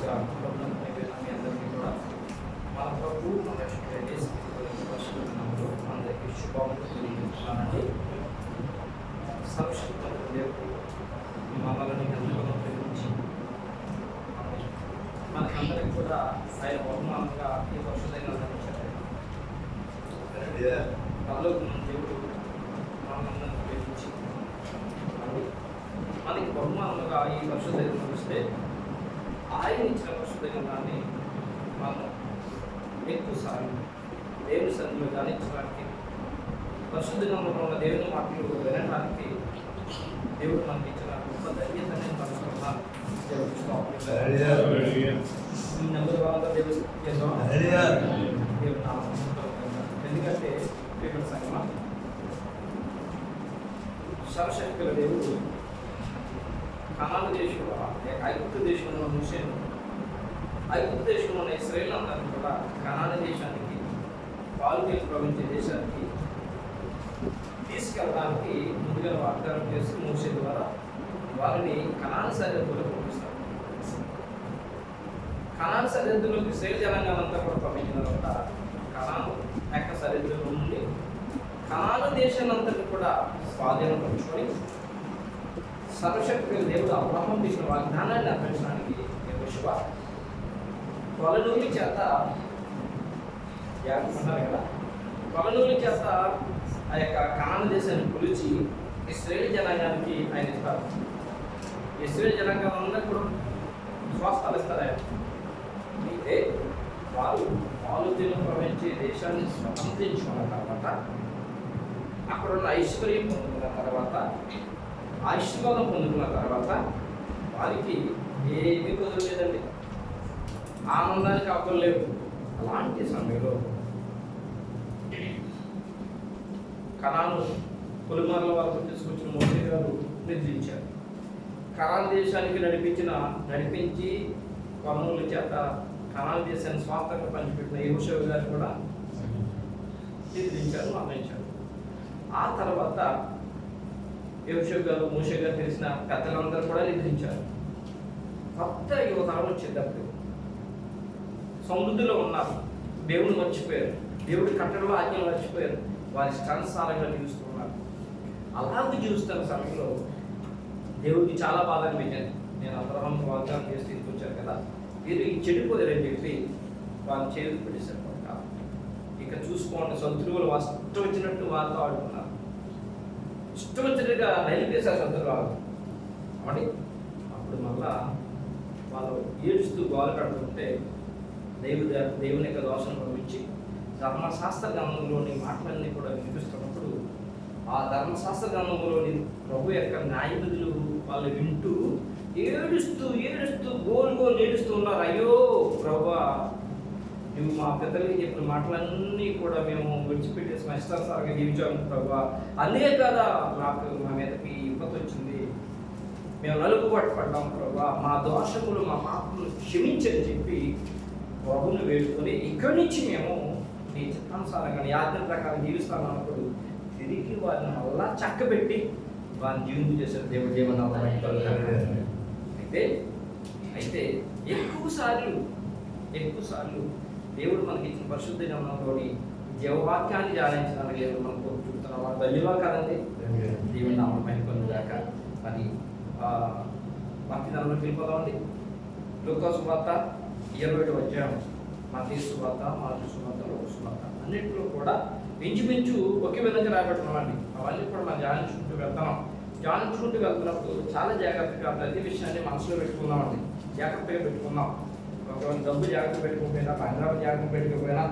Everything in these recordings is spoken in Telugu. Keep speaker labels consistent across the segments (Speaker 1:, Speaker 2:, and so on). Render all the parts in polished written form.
Speaker 1: మీ అందరికీ కూడా మన ప్రభు మన అందరికీ శుభాలు తెలియజేస్తున్నానండి. సంక్షిప్త దేవుడు మమ్మల్ని ఎంతగానో ప్రేమించి మనకందరికి కూడా ఆయన బహుమానంగా ఈ పరిశుద్ధంగా అందించారు. దేవుడు మనందరినీ ప్రేమించి మనకి బహుమానంగా ఈ పరిశుద్ధంగా వస్తే ఆయన ఇచ్చిన పరిశుద్ధంగాన్ని మనం ఎక్కువసార్లు దేవుని సన్నిధిలో ధ్యానించడానికి పరిశుద్ధంగా ఉన్న దేవుని మాటలు వినడానికి దేవుడు మనకి ఇచ్చిన గొప్ప ధైర్యాన్ని మనసుకున్నాను. ఈ నెంబర్ వాళ్ళ దేవుడు ఎందుకంటే దేవుడు సంగమా సర్వశక్తుల దేవుడు కనాను దేశంలో ఐగుప్తు దేశంలో మోషేను ఐగుప్తు దేశంలో ఉన్న ఇశ్రాయేలు అందరినీ కూడా కనాను దేశానికి పాలుకేలు ప్రవహించే దేశానికి తీసుకెళ్ళడానికి ముందుగా వాగ్దానం చేసి మోషే ద్వారా వారిని కనాను సరిహద్దులకు పంపిస్తారు. కనాను సరిహద్దులకు ఇశ్రాయేలు జనాంగాన్ని అంతా కూడా పంపించిన తర్వాత కనాను యొక్క సరిహద్దుల నుండి కనాను దేశాన్ని అంతటి కూడా స్వాధీనం పంచుకొని సర్వశక్తుల దేవుడు అబ్రహాం ఇచ్చిన వాగ్దానాన్ని నెరవేర్చడానికి యెహోషువ కొలనూరి చేత ఉన్నారు కదా, కొలనూరి చేత ఆ యొక్క కనాను దేశాన్ని పిలిచి ఇశ్రాయేలు జనాంగానికి ఆయన ఇస్తారు. ఇశ్రాయేలు జనాంగం అందరూ కూడా స్వాస్థాలు ఇస్తారు ఆయన. అయితే వారు పాలుతీను ప్రవహించే దేశాన్ని స్వతంత్రించుకున్న తర్వాత అక్కడ ఉన్న ఐశ్వర్యం పొందుకున్న తర్వాత ఆశీర్వాదం పొందుకున్న తర్వాత వారికి ఏమీ కుదరలేదండి, ఆనందానికి అవసరం లేవు. అలాంటి సమయంలో కనాను పొలిమార్ల వరకు తీసుకొచ్చిన మోషే గారు నిర్ణయించారు. కనాను దేశానికి నడిపించి కొనుగోలు చేత కనాను దేశాన్ని స్వాస్థంగా పంచిపెట్టిన యెహోషువ గారు కూడా నిర్ణయించారు. ఆ తర్వాత యెహోషువ గారు మోషే గారు తెలిసిన పెద్దలందరూ కూడా నిర్ణయించారు. కొత్త యువతరం వచ్చేటప్పుడు సమృద్ధిలో ఉన్నారు, దేవుడు మర్చిపోయారు, దేవుడి కట్టడలో ఆజ్ఞలు మర్చిపోయారు, వారి ఇష్టానుసారంగా జీవిస్తున్నారు. అలాగే జీవిస్తున్న సమయంలో దేవుడికి చాలా బాధ అనిపించింది. నేను అబ్రహాం వాగ్దానం చేసి తీసుకొచ్చాను కదా, వీరు చెడిపోయారని చెప్పి వాళ్ళు చేతులు పెట్టేశారు. ఇక చూసుకోండి, శత్రువులు ఇష్టం వచ్చినట్టు వాళ్ళతో ఆడుకున్నారు, ఇష్టం వచ్చినట్టుగా నలిపేశారు శత్రువులు కాబట్టి. అప్పుడు మళ్ళా వాళ్ళు ఏడుస్తూ గోలు కడుతుంటే దేవుని యొక్క దోషం పంపించి ధర్మశాస్త్ర గ్రంథంలోని మాటలన్నీ కూడా వినిపిస్తున్నప్పుడు ఆ ధర్మశాస్త్ర గ్రంథంలోని ప్రభు యొక్క న్యాయవిధులు వాళ్ళు వింటూ ఏడుస్తూ గోలు ఏడుస్తూ ఉన్నారు. అయ్యో ప్రభువా, నువ్వు మా పెద్దలకి చెప్పిన మాటలన్నీ కూడా మేము విడిచిపెట్టేసి ఇష్టానుసారంగా జీవించాము ప్రభువా, అదే కదా నాకు మా మీదకి విపత్తు వచ్చింది, మేము నలుగుబాటు పడ్డాం ప్రభువా, మా దోషములు మా పాపములు క్షమించని చెప్పి ప్రభువును వేడుకొని ఇక్కడి నుంచి మేము నీ చిత్తానుసారంగా నీ ఆజ్ఞ ప్రకారం జీవిస్తాను అన్నప్పుడు తిరిగి వారిని మళ్ళా చక్కబెట్టి వారిని జీవితం చేశారు. దేవుడు ఏమన్నా అయితే ఎక్కువ సార్లు దేవుడు మనకి ఇచ్చిన పరిశుద్ధ గ్రంథంలోని జీవవాక్యాన్ని ధ్యానించడానికి దేవుడు మనకు చూపుతున్న వారు ధన్యవా కదండి. దేవుని నామం పైన దాకా మరి భక్తి దానిలోకి వెళ్ళిపోదామండి. లూకా సువార్త 27వ అధ్యాయం, మత్తయి సువార్త, మార్కు సువార్త, లూకా సువార్త అన్నింటిలో కూడా మించుమించు ఒకే విధంగా రాబెడుతున్నామండి. అవన్నీ కూడా మనం ధ్యానించుకుంటూ వెళ్తున్నప్పుడు చాలా జాగ్రత్తగా ప్రతి విషయాన్ని మనసులో పెట్టుకున్నామండి. జాగ్రత్తగా పెట్టుకున్నాం. ఒకవేళ డబ్బు జాగ్రత్త పెట్టుకోకపోయినా, బంగారం జాగ్రత్త పెట్టుకోకపోయినా,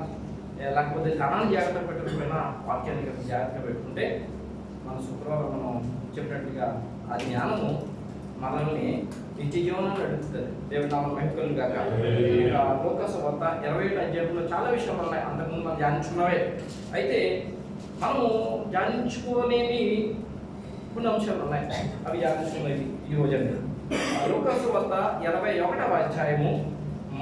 Speaker 1: లేకపోతే ధనాన్ని జాగ్రత్త పెట్టుకోకపోయినా వాక్యాన్ని జాగ్రత్తగా పెట్టుకుంటే మన శుక్రవారం మనం చెప్పినట్టుగా ఆ జ్ఞానము మనల్ని నిత్య జీవనం నడుపుతుంది. దేవుడి నామం మహిమకలును గాక. లూకా సువార్త 27వ అధ్యాయంలో చాలా విషయాలు ఉన్నాయి, అంతకుముందు మనం ధ్యానించుకున్నవే. అయితే మనము ధ్యానించుకోలేని కొన్ని అంశాలు ఉన్నాయి, అవి ధ్యానించుకునేవి ఈ రోజండి. లూకా సువార్త 21వ అధ్యాయము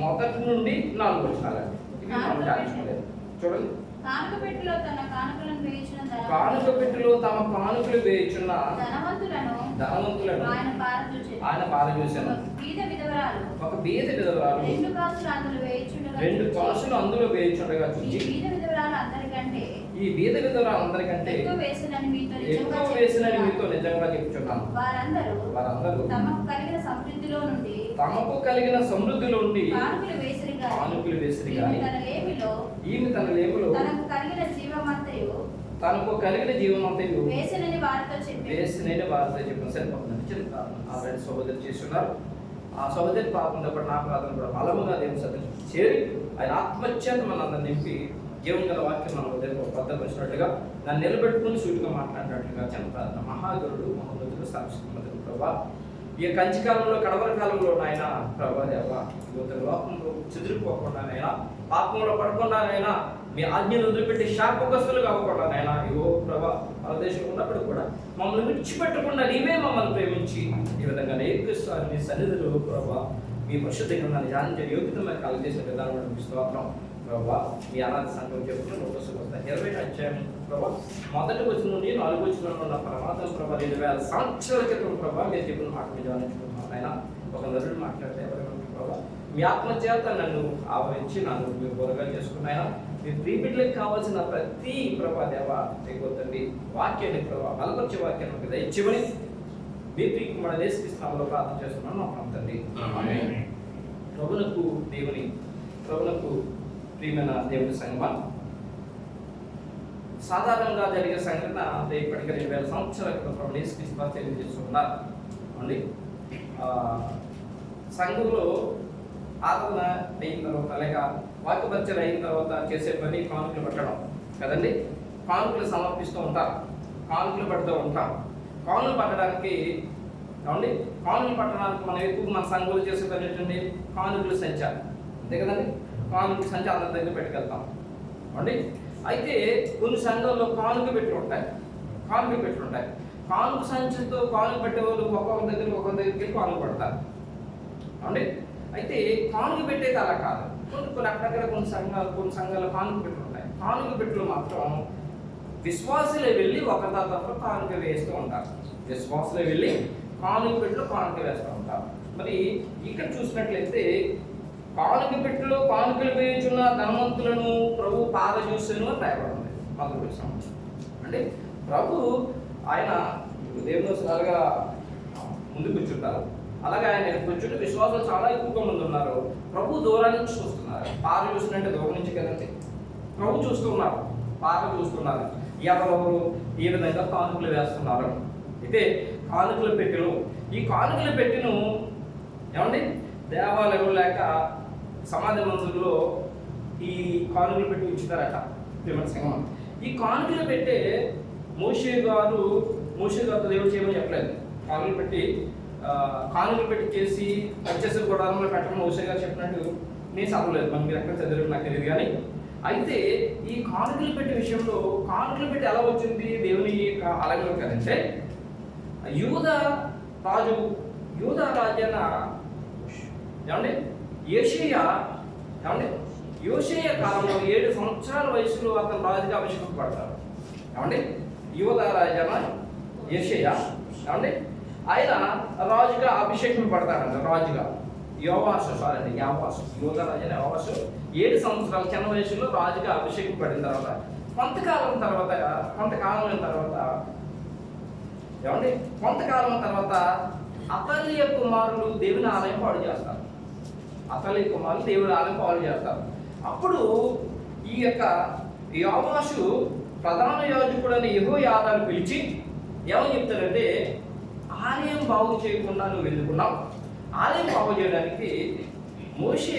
Speaker 1: 1 నుండి 4 వచనాలండి. ఇవి మనం ధ్యానించుకోలేదు. చూడండి,
Speaker 2: కానుక పెట్టెలో తమ కానుకలు
Speaker 1: వేయుచున్న ధనవంతులను ఆయన పారజూసెను. ఒక బీద విధవరాలు 2 కాసులు అందులో వేయుచుండగా చూచి, ఈ బీద విధవరాలందరికంటే ఎక్కువ వేసినని మీతో నిజంగా చెప్పుచున్నాను. వారందరూ తమకు కలిగిన సమృద్ధిలో నుండి కానుకలు వేసిరి గాని ఈమె తన లేమిలో తనకు కలిగిన జీవమంతయు వేసినని వారితో చెప్పిన. సరిపోతుందండి. చిన్న ప్రార్థన ఆల్రెడీ సహోదరు చేస్తున్నారు. ఆ సహోదరి ప్రార్థనతో పాటు నా ప్రార్థన కూడా బలముగా దేవుని సన్నిధిలో చేరి ఆయన ఆత్మచేత మనందరిని నింపి దేవుని గల వాక్యం మన ఉదయం భద్రపరిచినట్లుగా నన్ను నిలబెట్టుకుని సూటిగా మాట్లాడినట్లుగా చిన్న ప్రార్థన. మహాగురుడు మహోన్నతుడు సాక్షిమతుడు ప్రభా, ఈ కంచికాలంలో కడవర కాలంలో నాయన ప్రభా దేవ లోకంలో చెదిరిపోకుండా నాయన, పాపంలో పడకుండానైనా మీ ఆజ్ఞను వదిలిపెట్టి శాపగ్రస్తులు కాకుండా నాయన, ఇవో ప్రభా పరదేశంలో ఉన్నప్పుడు కూడా మమ్మల్ని విడిచిపెట్టకుండా నీవే మమ్మల్ని ప్రేమించి ఈ విధంగా నేర్పిస్తారు. మీ సన్నిధిలో ప్రభా మీ పరిశుద్ధ గ్రంథాన్ని ధ్యానించే యోగ్యత మేము కలిగజేసిన విధానం స్తోత్రం ప్రభా. మీ అనాథ సంఘం చెప్తున్న 20 అధ్యాయం ప్రభా మొదటి వచ్చిన నుండి 4 వచ్చిన ఉన్న ప్రమాదం ప్రభా 2000 సంవత్సరాల క్రితం ప్రభా మీరు చెప్పిన మాట మీద ధ్యానించుకుంటున్నాం. ఆయన ఒక నరుడు మాట్లాడితే ఎవరైనా ప్రభా మీ ఆత్మచేత నన్ను ఆవరించి నన్ను మీరు బోరగా చేసుకున్నాయన. మీ ప్రీపిడ్లకు కావాల్సిన ప్రతి ప్రభా దేవ తెగొద్దండి వాక్యాన్ని ప్రభా బలపరిచే వాక్యాన్ని దయచేయమని మీ ప్రీతి మన దేశిస్తున్నామలో ప్రార్థన చేస్తున్నాను మా ప్రాంతండి. ప్రభునకు ప్రియమైన దేవుని సంగమా, సాధారణంగా జరిగే సంఘటన అంటే ఇప్పటికే 2000 సంవత్సరాల క్రితం నేర్చుకుని తెలియజేస్తున్నారు అండి. సంఘంలో ఆరాధన అయిన తర్వాత లేక వాక్యపరిచయం అయిన తర్వాత చేసే పని కానుకలు పెట్టడం కదండి. కానుకలు సమర్పిస్తూ ఉంటారు, కానుకలు పెడుతూ ఉంటాం. కానుకలు పట్టడానికి ఏమండి, కానుకలు పట్టడానికి మనం ఎక్కువ మన సంఘంలో చేసే పని ఏంటండి, కానుకలు సంచారం అంతే కదండి. కానుక సంచి అందరి దగ్గర పెట్టుకెళ్తాం అండి. అయితే కొన్ని సంఘాల్లో కానుక పెట్టి ఉంటాయి. కానుక సంచితో కానుక పెట్టే వాళ్ళు ఒక్కొక్క దగ్గరికి కానుక పెడతారు అండి. అయితే కానుక పెట్టేది అలా కాదు. కొన్ని అక్కడక్కడ కొన్ని సంఘాలు కానుక పెట్టి ఉంటాయి. కానుక పెట్టులు మాత్రం విశ్వాసులే వెళ్ళి ఒకరి తర్వాత కానుక వేస్తూ ఉంటారు. విశ్వాసులే వెళ్ళి కానుక పెట్టులో కానుక వేస్తూ ఉంటారు. మరి ఇక్కడ చూసినట్లయితే కానుక పెట్టులో కానుకలు వేయుచున్న ధనవంతులను ప్రభు పారజూసెను అని రాయబడింది. మొదటి విషయం అంటే ప్రభు ఆయన దేవుని అలాగా ముందు కూర్చుంటారు. అలాగే ఆయన కూర్చుంటే విశ్వాసం చాలా ఎక్కువగా మంది ఉన్నారు. ప్రభు దూరం నుంచి చూస్తున్నారు. పార చూస్తున్నట్టే దూరం నుంచి కదండి. ప్రభు చూస్తున్నారు, పార చూస్తున్నారు. ఎవరెవరు ఈ విధంగా కానుకలు వేస్తున్నారు. అయితే కానుకల పెట్టెను, ఈ కానుకల పెట్టెను ఏమండి దేవాలయం లేక సమాధి మందుల్లో ఈ కానుకలు పెట్టి ఉంచుతారట ప్రేమ సంగమం. ఈ కానుకలు పెట్టే మోషే గారితో దేవుడు చేయమని చెప్పలేదు. కానుకలు పెట్టి చేసి వచ్చేసి గొడవలో పెట్టడం మోషే గారు చెప్పినట్టు నేను చదవలేదు. మనం మీరు ఎక్కడ చదివారు నాకు తెలియదు. కానీ అయితే ఈ కానుకలు పెట్టే విషయంలో కానుకలు పెట్టి ఎలా వచ్చింది దేవుని ఆలయంలో కదంటే, యూదా రాజైన ఏమండి యోషేయ కాలంలో 7 సంవత్సరాల వయసులో అతను రాజుగా అభిషేకింపబడతాడు. ఏమండి యూదా రాజైన యోషేయ ఏమండి ఆయన రాజుగా అభిషేకింపబడతాడంట. రాజుగా యోవాసు యూదా రాజైన యోవాసు 7 సంవత్సరాల చిన్న వయసులో రాజుగా అభిషేకింపబడిన తర్వాత కొంతకాలం తర్వాత అతల్య కుమారులు దేవుని ఆలయం పాడు చేస్తారు. అప్పుడు ఈ యొక్క యోవాషు ప్రధాన యాజకుడని యెహోయాదాను పిలిచి ఏమని చెప్తారంటే, ఆలయం బాగు చేయకుండా నువ్వు ఎందుకున్నావు? ఆలయం బాగు చేయడానికి మోషే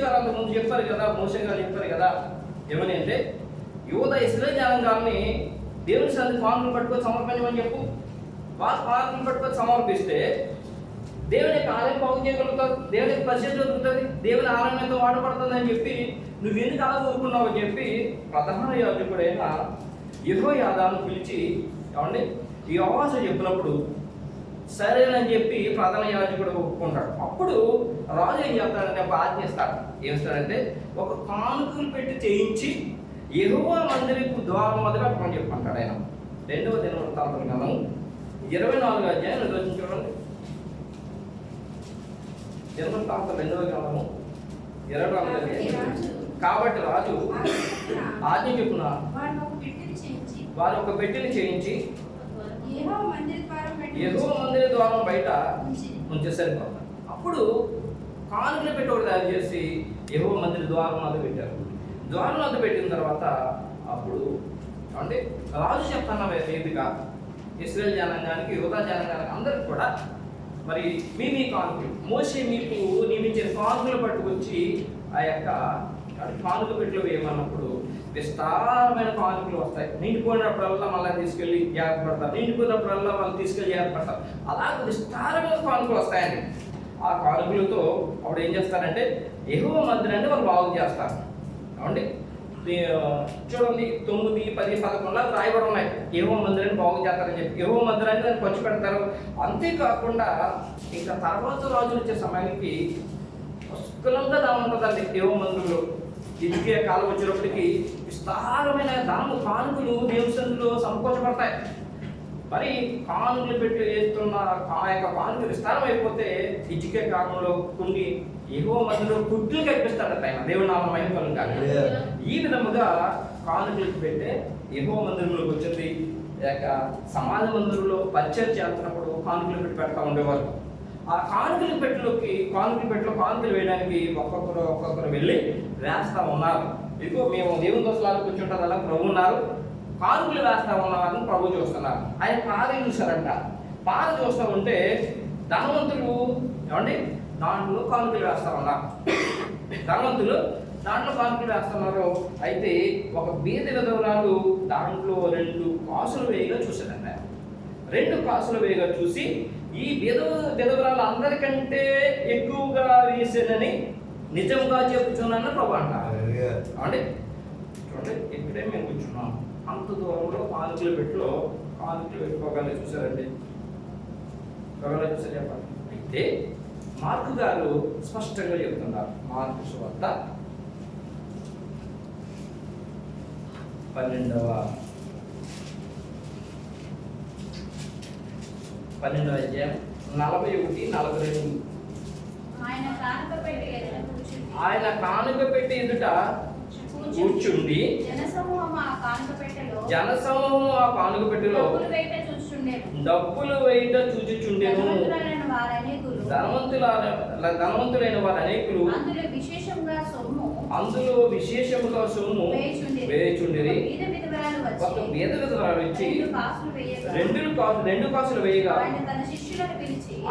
Speaker 1: గారు అంత ముందు చెప్పారు కదా ఏమని అంటే, యూదా ఇశ్రాయేలు జనాంగాన్ని దేవుని సన్నిధికి కానుకలు పట్టుకొని సమర్పించమని చెప్పు. వారు కానుకలు పట్టుకొని సమర్పిస్తే దేవుని యొక్క ఆలయం బాగు చేయగలుగుతారు, దేవుని యొక్క పరిచయం జరుగుతుంది, దేవుని ఆలయం ఎంతో వాడబడుతుంది అని చెప్పి నువ్వు ఎందుకు అలా ఊరుకున్నావు అని చెప్పి ప్రధాన యాజకుడైన యెహోయాదాను పిలిచి ఏమండి ఈ యోవాషు చెప్పినప్పుడు సరేనని చెప్పి ప్రధాన యాజకుడు ఒప్పుకుంటాడు. అప్పుడు రాజు ఏం చేస్తాడంటే ఒక ఆజ్ఞ ఇస్తాడు. ఏమిస్తాడంటే, ఒక కానుకలు పెట్టి చేయించి యెహోవా మందిరపు ద్వారం వద్ద పెట్టమని చెప్పంటాడు ఆయన. 2వ దినవృత్తాంతం గ్రంథం 24వ అధ్యాయం చూడండి. దినవృత్తాంతం 2వ గ్రంథము 24వ అధ్యాయం. కాబట్టి రాజు ఆజ్ఞ చొప్పున వారు ఒక పెట్టెని చేయించి యెహోవా మందిర ద్వారం బయట ఉంచే సరిపోతారు. అప్పుడు కానుకలు పెట్టి ఒకటి తయారు చేసి యెహోవా మందిర ద్వారం వద్ద పెట్టారు. ద్వారం వద్ద పెట్టిన తర్వాత అప్పుడు అంటే రాజు చెప్తున్న వేదిక ఇశ్రాయేల్ జనాంగానికి, యూదా జనాంగానికి అందరికి కూడా మరి మీ కానుకలు మోషే మీకు నియమించిన కానుకలు పట్టుకొచ్చి ఆ యొక్క కానుక పెట్టెలో వేయమన్నప్పుడు విస్తారమైన కానుకలు వస్తాయి. నిండిపోయినప్పుడల్లా మళ్ళీ తీసుకెళ్ళి జాగ్రత్త పడతారు, నిండిపోయినప్పుడల్లా వాళ్ళు తీసుకెళ్ళి జాగ్రత్త పడతారు. అలాగే విస్తారమైన కానుకలు వస్తాయండి. ఆ కానుకలతో అప్పుడు ఏం చేస్తారంటే యెహోవా మందిరాన్ని వాళ్ళు బాగు చేస్తారు. ఏమండి చూడండి 9, 10, 11 రాయబడి ఉన్నాయి. యెహోవా మందిరాన్ని బాగు చేస్తారని చెప్పి యెహోవా మందిరాన్ని దాన్ని ఖర్చు పెడతారు. అంతేకాకుండా ఇంకా తర్వాత రాజులు వచ్చే సమయానికి పుష్కలంగా ధనం ఉంటుందండి యెహోవా మందిరంలో. హిజ్కియా కాలం వచ్చినప్పటికీ విస్తారమైన ధనము కానుకలు దేవుని సన్నిధిలో సమకూర్చబడతాయి. మరి కానుకలు పెట్టి వేస్తున్న ఆ యొక్క కానుకలు విస్తారం అయిపోతే హిజ్కియా కాలంలో కొన్ని యెహోవా మందిరంలో కుట్లు కల్పిస్తాడట ఆయన. దేవుని నామం మహిమ కలుగుగాక. ఈ విధముగా కానుకలు పెట్టే యెహోవా మందిరంలోకి వచ్చింది. సమాజ మందిరంలో పరిచయం చేస్తున్నప్పుడు కానుకలు పెట్టి పెడతా ఉండేవారు. ఆ కానుకల పెట్టెలో కానుకలు వేయడానికి ఒక్కొక్కరు వెళ్ళి వేస్తా ఉన్నారు. ఇదిగో మేము దేవుని దోషాలు కూర్చుంటారు, అలా ప్రభు ఉన్నారు, కానుకలు వేస్తా ఉన్నారని ప్రభు చూస్తున్నారు. ఆయన పాద చూశారంట. పాద చూస్తూ ఉంటే ధనవంతులు ఏమండి దాంట్లో కానుకలు వేస్తా ఉన్నారు. ధనవంతులు దాంట్లో కానుకలు వేస్తున్నారు. అయితే ఒక బీద విధవరాలు దాంట్లో 2 కాసులు వేయగా చూశారంట. 2 కాసులు వేయగా చూసి ఈ విధవరాలు అందరికంటే ఎక్కువగా వేసానని నిజంగా చెప్తున్నానని ప్రభు అంటారు. అంటే చూడండి, ఇక్కడే మేము కూర్చున్నాం. అంత దూరంలో కానుకలు పెట్టుకోగల చూసారండి. చూసారు చెప్పండి. అయితే మార్కు గారు స్పష్టంగా చెప్తున్నారు. మార్కు సువార్త 12వ అధ్యాయం 41, 42. ఆయన కానుక పెట్టి ఎదుట కూర్చుండి జనసమూహం ఆ కానుక పెట్టెలో డబ్బులు వేయట చూచుచుండెను. ధనవంతులైన వారు అనేకులు అందులో విశేషముగా సొమ్ము వేయుచుండిరి. ఒక బీద విధవరాలు వచ్చి 2 కాసులు వేయగా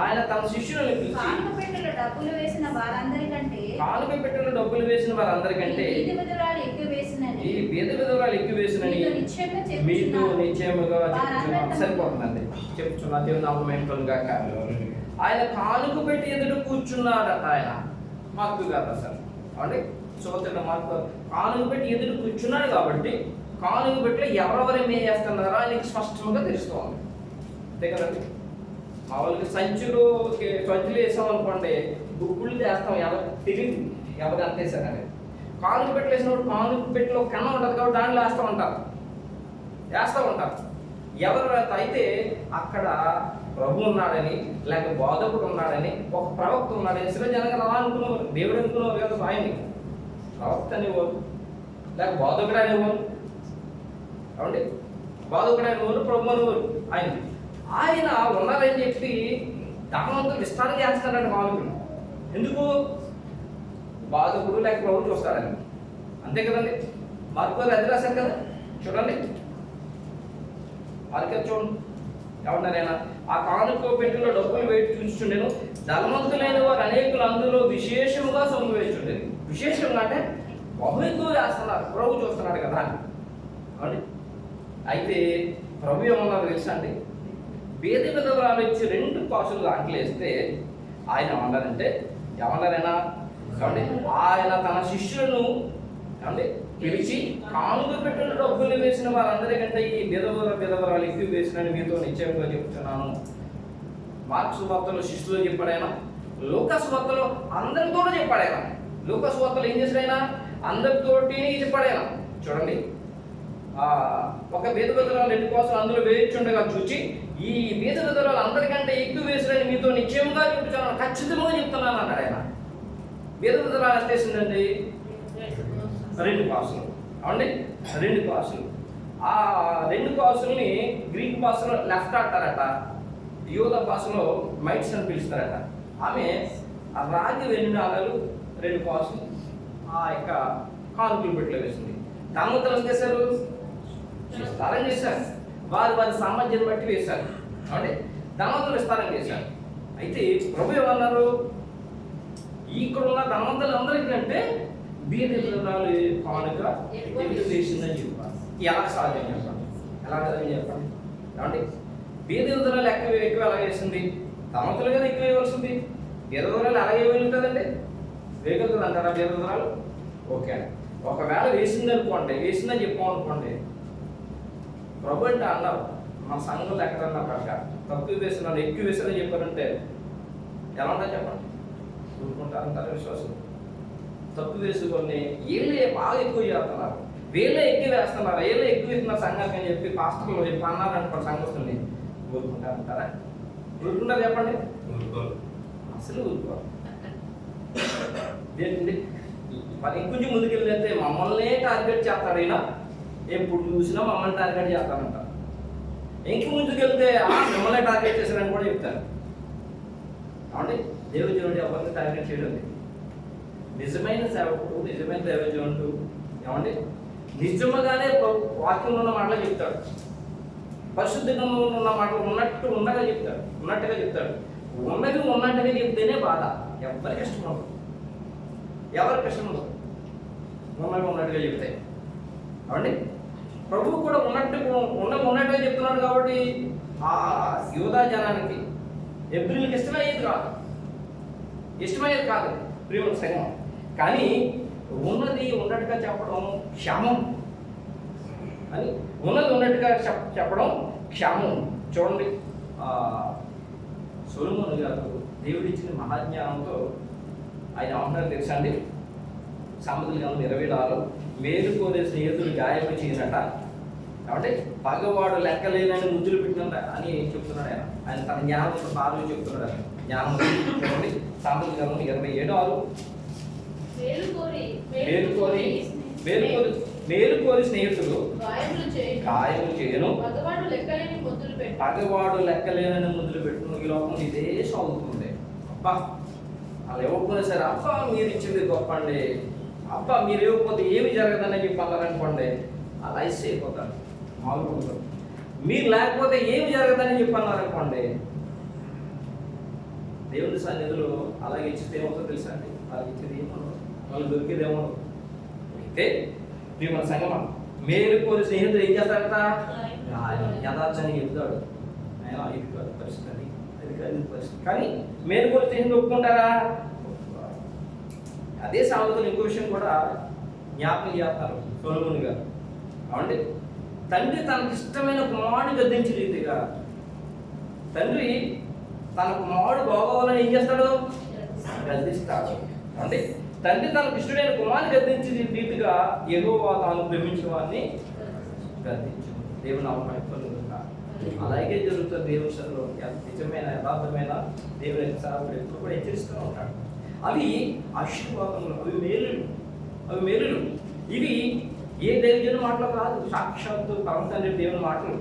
Speaker 1: ఆయన తన శిష్యులను పిలిచి కానుక పెట్టెలో డబ్బులు వేసిన వారందరికంటే ఈ బీద విధవరాలు ఎక్కువ వేసినని మీతో నిశ్చయముగా సరిపోతుందండి చెప్తున్నా. దేవుని నామం మహిమ కలుగుగాక. ఆయన కానుక పెట్టి ఎదుట కూర్చున్నాడట. ఆయన మార్కు గారు సార్ అంటే చూడండి, మార్కు కానుక పెట్టి ఎదుట కూర్చున్నాడు కాబట్టి కానుక పెట్టి ఎవరెవరు ఏం చేస్తున్నారో ఆయనకి స్పష్టంగా తెలుసుకోవాలి. అంతే కదండి. మామూలుగా సంచులు వేసాం అనుకోండి, గుగ్గులు చేస్తాం, ఎవరు తెలియదు ఎవరు అంతేసారని. కానుక పెట్టి వేసినప్పుడు కానుక పెట్టిలో కన్నం ఉంటుంది కాబట్టి దాంట్లో వేస్తూ ఉంటారు. ఎవరు అయితే అక్కడ ప్రభు ఉన్నాడని, లేక బోధకుడు ఉన్నాడని, ఒక ప్రవక్త ఉన్నాడని జనంగా అలా అనుకున్నారు. దేవుడు అనుకున్నారు కదా ఆయన్ని. ప్రవక్త అనేవారు, లేక బోధకుడు అనేవారు. కాబట్టి బోధకుడు అనేవారు, ప్రభు అనేవారు. ఆయన ఉన్నారని చెప్పి ధనవంతులు విస్తారం చేస్తాడండి మామూలు. ఎందుకు? బాధకుడు లేక ప్రభు చూస్తాడని. అంతే కదండి. మార్కు అది రాశారు కదా, చూడండి. మార్కు చూడండి ఎవరినైనా ఆ కానుక పెట్టెలో డబ్బులు వేసి చూస్తుండేను. ధనవంతులైన వారు అనేకులు అందులో విశేషముగా సొమ్ము వేస్తుండేది. విశేషంగా అంటే బహు ఎక్కువ వేస్తున్నారు, ప్రభు చూస్తున్నాడు కదా అని. అయితే ప్రభు ఏమన్నారు తెలుసా అండి? బీద విధవరాలు ఇచ్చి 2 కాసులు దాంట్లో వేస్తే ఆయన ఏమన్నారంటే, ఏమన్నారైనా కాబట్టి ఆయన తన శిష్యులను పిలిచి కానుక పెట్టెలో డబ్బులు వేసిన వారందరికంటే ఈ విధవరాలు ఎక్కువ వేసినని మీతో నిశ్చయంగా చెప్తున్నాను. మార్కు సువార్తలో శిష్యులు చెప్పాడైనా, లూకా సువార్తలో అందరితో చెప్పాడైనా. లూకా సువార్తలో ఏం చేశాడైనా? అందరితోటి చెప్పాడైనా. చూడండి, ఒక బీద విధురాలు 2 కోసలు అందులో వేయించుండగా చూచి, ఈ బీద విధురాలు అందరికంటే ఎక్కువ వేసులని మీతో నిశ్చయంగా చెప్తున్నాను, ఖచ్చితంగా చెప్తున్నాను అన్నాడు ఆయన. బీద విధురాలు ఎంత వేసిందండి? 2 కాసులు. అవునండి, 2 కాసులు. ఆ 2 కాసుల్ని గ్రీక్ భాషలో లెఫ్ట్ అంటారట, యూద భాషలో మైట్స్ అని పిలుస్తారట. ఆమె ఆ రాగి వెండి నాణాలు 2 కాసులు ఆ యొక్క కానుకలు పెట్టిలో వేసింది. ధనవంతులు ఏం చేశారు? విస్తారం చేశారు. వారి సామర్థ్యం బట్టి వేశారు. అంటే ధనవంతులు విస్తారం చేశారు. అయితే ప్రభు ఏమన్నారు? ఇక్కడ ఉన్న ధనవంతులు అందరికీ అంటే బీద విధురాలు కానుక ఎక్కువ వేసిందని చెప్పారు. ఎలా సాధ్యం చెప్పండి? ఎలా కదని చెప్పండి? ఏమండి, బీద విధురాలు ఎక్కువ ఎలా వేసింది? ధనవంతులు కదా ఎక్కువ వేయవలసింది. బీద విధురాలు అలాగే వెళ్తుందండి, వేయగలుగుతుంది అంటారా బీద విధురాలు? ఓకే, ఒకవేళ వేసిందని చెప్పామనుకోండి, ప్రభు అంటే అన్నారు మన సంఘంలో ఎక్కడన్నా ప్రకారం తక్కువ వేసినాను ఎక్కువ వేసినని చెప్పారంటే ఎలా ఉంటారు చెప్పండి? ఊరుకుంటారంటారు విశ్వాసం. తక్కువ వేసుకొని వీళ్ళే బాగా ఎక్కువ చేస్తున్నారు, వీళ్ళే ఎక్కువ వేస్తున్నారు, వీళ్ళే ఎక్కువ ఇస్తున్నారు సంఘానికి అని చెప్పి పాస్టర్లు చెప్పి అన్నారంటే సంఘస్థుల్ని ఊరుకుంటారంటారా? ఊరుకుంటారు చెప్పండి? అసలు ఊరుకోరు. ఏంటండి, మరి ఇంకొంచెం ముందుకెళ్ళితే మమ్మల్నే టార్గెట్ చేస్తాడు ఈయన, ఎప్పుడు చూసినా మమ్మల్ని టార్గెట్ చేస్తానంట. ఇంక ముందుకెళ్తే మిమ్మల్ని టార్గెట్ చేశారని కూడా చెప్తారు. కాబట్టి దైవజనుడు ఎవరిని టార్గెట్ చేయడం? నిజమైన సేవకుడు, నిజమైన దైవజనుడు ఏమండి నిజముగానే వాక్యంలో ఉన్న మాటలు చెప్తాడు, పరిశుద్ధంగా ఉన్న మాటలు ఉన్నట్టుగా చెప్తాడు. ఉన్నది ఉన్నట్టుగా చెప్తేనే బాధ. ఎవరికి ఇష్టం ఉండదు, ఉన్నట్టుగా చెప్తాయి. అవండి ప్రభువు కూడా ఉన్నట్టుగా చెప్తున్నాడు. కాబట్టి ఆ యూదా జనానికి ఎబ్రిల్కి ఇష్టమయ్యేది కాదు ప్రియమైన సంఘం. కానీ ఉన్నది ఉన్నట్టుగా చెప్పడం క్షేమం అని, ఉన్నది ఉన్నట్టుగా చెప్పడం క్షేమం. చూడండి, సొలొమోను గారు దేవుడిచ్చిన మహాజ్ఞానంతో ఆయన ఏమంటారు తెలుసా అండి? సామెతల గ్రంథం 26 మేలు కోరే స్నేహితులు గాయము చేయనట. కాబట్టి పగవాడు లెక్కలేనని ముద్దులు పెట్టినంత అని చెప్తున్నాడు ఆయన తన జ్ఞానంతో సాధువు చెప్తున్నాడు. జ్ఞానం చూడండి, సామెతల గ్రంథం 27:6 మేలు కోరి స్నేహితులు గాయములు చేయను, పగవాడు లెక్కలేనని ముద్దులు పెట్టును. ఈ లోకం ఇదే సాగుతుంది. అబ్బా వాళ్ళు ఇవ్వకపోతే సరే, అబ్బా మీరు ఇచ్చింది గొప్ప అండి, అబ్బా మీరు ఇవ్వకపోతే ఏమి జరగదని చెప్పి అన్నారనుకోండి, అలా ఇస్తే అయిపోతారు, మామూలుగా. మీరు లేకపోతే ఏమి జరగదని చెప్పి అన్నారనుకోండి, దేవుని సన్నిధిలో అలాగే ఇచ్చితే ఏమవుతుందో తెలుసా అండి? వాళ్ళకి ఇచ్చేది ఏమన్నా వాళ్ళు దొరికేది ఏమన్నా. అయితే మన సంగమం మేలు కోరి స్నేహితుడు ఏం చేస్తాడట? యథార్థాన్ని చెప్తాడు. ఇది కాదు పరిస్థితి, అది కాదు పరిస్థితి. కానీ మేలు కోరి స్నేహితుడు ఒప్పుకుంటారా? అదే సామెతలు ఇంకో విషయం కూడా జ్ఞాపకం చేస్తారు సొలొమోను గారు. కాబట్టి తండ్రి తనకు ఇష్టమైన కుమారుడు గద్దించే రీతిగా, తండ్రి తన కుమారుడు బాగోవాలని ఏం చేస్తాడు? గద్దిస్తాడు. అంటే తండ్రి తనకు ఇష్టమైన కుమారుని గద్దించే రీతిగా యెహోవా తాను ప్రేమించిన వారిని గద్దించు. దేవుని నామమున అలాగే జరుగుతుంది. దేవుని సన్నిధిలో నిజమైన యథార్థమైన దేవుని సేవకుడు ఎప్పుడు కూడా హెచ్చరిస్తూ ఉంటాడు. అవి ఆశీర్వాదములు, అవి మేలులు. ఇవి ఏ దైవజనుడి మాటలు కాదు, సాక్షాత్తు పరమ తండ్రి దేవుని మాటలు.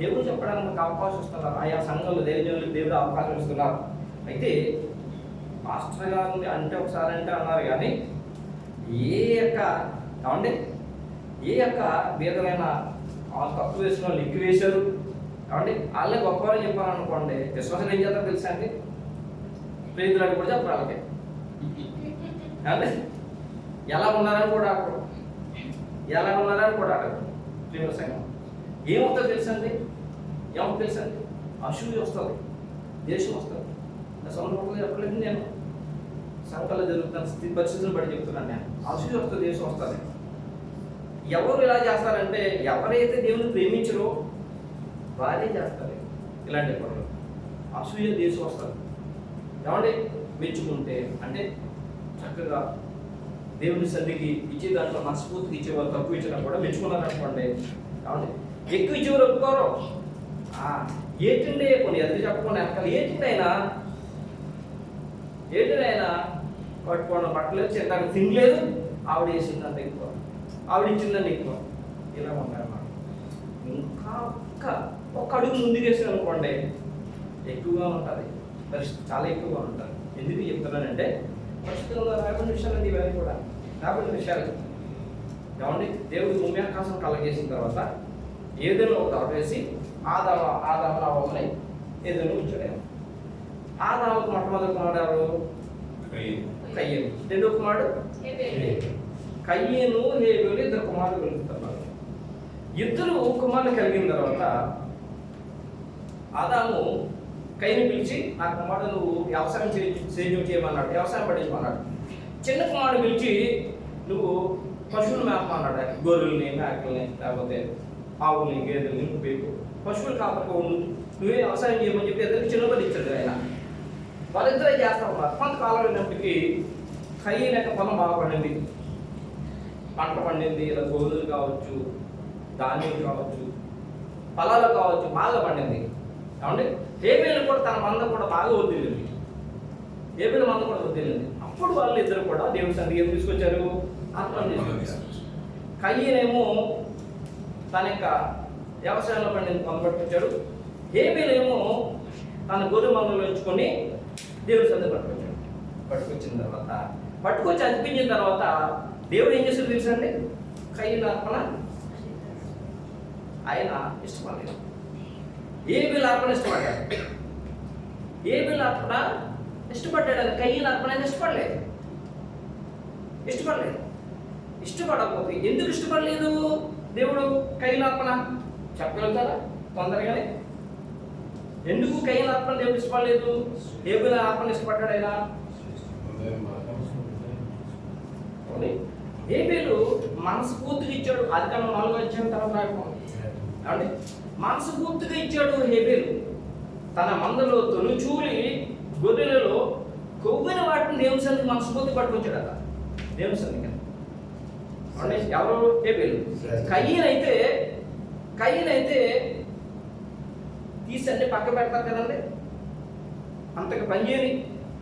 Speaker 1: దేవుడు చెప్పడానికి ఒక అవకాశం ఇస్తున్నారు. ఆయా సంఘంలో దైవజనులకు దేవుడు అవకాశం ఇస్తున్నారు. అయితే మాస్టర్ గారు అంటే ఒకసారి అంటే అన్నారు, కానీ ఏ యొక్క బీదలైన తక్కువ వేసిన వాళ్ళు ఎక్కువ వేశారు కాబట్టి వాళ్ళే గొప్పవాళ్ళు చెప్పారు అనుకోండి, విశ్వాసం ఏం చేస్తారో తెలుసా అండి? ప్రేతులకు కూడా చెప్పరు వాళ్ళకి. అంటే ఎలా ఉన్నారని కూడా అడగరు, ప్రేమ సంఘం ఏమవుతుందో తెలుసండి? తెలుసండి? అసూయ వస్తుంది, దేశం వస్తుంది. సొంత చెప్పలేదు, నేను సంఘాల్లో జరుగుతున్న స్థితి పరిస్థితులను బట్టి చెప్తున్నాను. నేను అసూయ వస్తుంది, దేశం వస్తుంది. ఎవరు ఇలా చేస్తారంటే ఎవరైతే దేవుని ప్రేమించరో వారే చేస్తారు ఇలాంటి పనులు. అసూయ దేశం వస్తుంది. ఏమంటే మెచ్చుకుంటే అంటే చక్కగా దేవుని సన్నిధికి ఇచ్చే దాంట్లో మనస్ఫూర్తికి ఇచ్చేవారు, తక్కువ ఇచ్చినా కూడా మెచ్చుకున్నారు అనుకోండి. కాబట్టి ఎక్కువ ఇచ్చేవారు ఒప్పుకోరు. ఏంటంటే కొన్ని ఎదురు చెప్పకుండా వెనకాల ఏంటినైనా పట్టుకోవడం పట్టలేదు, చిన్నదానికి తినలేదు, ఆవిడ వేసిందంత ఎక్కువ, ఆవిడ ఇచ్చిందంటే ఎక్కువ, ఇలా ఉంటాయన్నమాట. ఇంకా ఒక్క అడుగు ముందుకు వేసాను అనుకోండి ఎక్కువగా ఉంటుంది, పరిస్థితి చాలా ఎక్కువగా ఉంటుంది. ఎందుకు చెప్తున్నానంటే పరిస్థితుల్లో రాబడిన విషయాలు ఇవన్నీ కూడా రాబడిన విషయాలు. ఏమండి, దేవుడు భూమి ఆకాశం కలగేసిన తర్వాత ఏదైనా ఒక దొర వేసి ఆదాము అవ్వమని ఏదైనా ఉంచాడు. ఆదాముకు మొట్టమొదటి కుమారుడు ఎవరు? కయ్యను. రెండో కుమారుడు కయ్యను, హేబెలు, ఇద్దరు కుమారులు కలుగుతున్నారు. ఇద్దరు కుమారులు కలిగిన తర్వాత ఆదాము కయ్యను పిలిచి, నా కుమారుడు నువ్వు వ్యవసాయం సేద్యం చేయమన్నాడు, వ్యవసాయం పడించమన్నాడు. చిన్న కుమారుడు పిలిచి నువ్వు పశువులు మేపమన్నాడు, గొర్రెల్ని, మేకల్ని, లేకపోతే ఆవుల్ని, గేదెల్ని నువ్వు పేపు, పశువులు కాకపోవు, నువ్వే వ్యవసాయం చేయమని చెప్పి ఇద్దరికి చిన్న పని ఇచ్చాడు ఆయన. వాళ్ళిద్దరే చేస్తా ఉన్నారు. కొంతకాలం అయినప్పటికీ కయ్యను యొక్క పొలం బాగా పండింది, పంట పండింది. ఇలా గోధులు కావచ్చు, ధాన్యం కావచ్చు, ఫలాలు కావచ్చు, బాగా పండింది. ఏమండి, హేబెలు కూడా తన మంద కూడా బాగా వదిలింది, హేబెలు మంద కూడా వదిలింది. అప్పుడు వాళ్ళు ఇద్దరు కూడా దేవుని సన్నిధికి ఏం తీసుకొచ్చారు? అర్పణ తీసుకొచ్చారు. కయ్యనేమో తన యొక్క వ్యవసాయంలో పండిన కొంత పట్టుకొచ్చాడు, హేబెలేమో తన గొర్రె మందలో ఉంచుకొని దేవుని సన్నిధి పట్టుకొచ్చిన తర్వాత పట్టుకొచ్చి అర్పించిన తర్వాత దేవుడు ఏం చేశాడు తెలుసండి? కయ్యను అర్పణ ఆయన ఇష్టపడలేదు, హేబెలు అర్పణ ఇష్టపడ్డాడు. హేబెలు అర్పణ ఇష్టపడ్డాడు, అది కయ్యను అర్పణ ఆయన ఇష్టపడలేదు. ఇష్టపడకపోతే ఎందుకు ఇష్టపడలేదు దేవుడు కయ్యను అర్పణ? చెప్పగలుగుతారా తొందరగానే? ఎందుకు కయ్యను అర్పణ దేవుడు ఇష్టపడలేదు, హేబెలు అర్పణ ఇష్టపడ్డాడు ఆయన? హేబెలు మనస్ఫూర్తిగా ఇచ్చాడు. ఆదికాండం 4వ అధ్యాయం తర్వాత రాయకుండా మనస్ఫూర్తిగా ఇచ్చాడు హేబెలు. తన మందలో తొలుచూలి గొర్రెలలో కొవ్విన వాటిని దేవుని సన్నిధికి మనస్ఫూర్తి పట్టుకొచ్చాడు కదా దేవుని సన్నిధికి. ఎవరు? హేబెలు. కయ్యనైతే తీసి అన్ని పక్క పెడతారు కదండి, అంతకు పని చేయని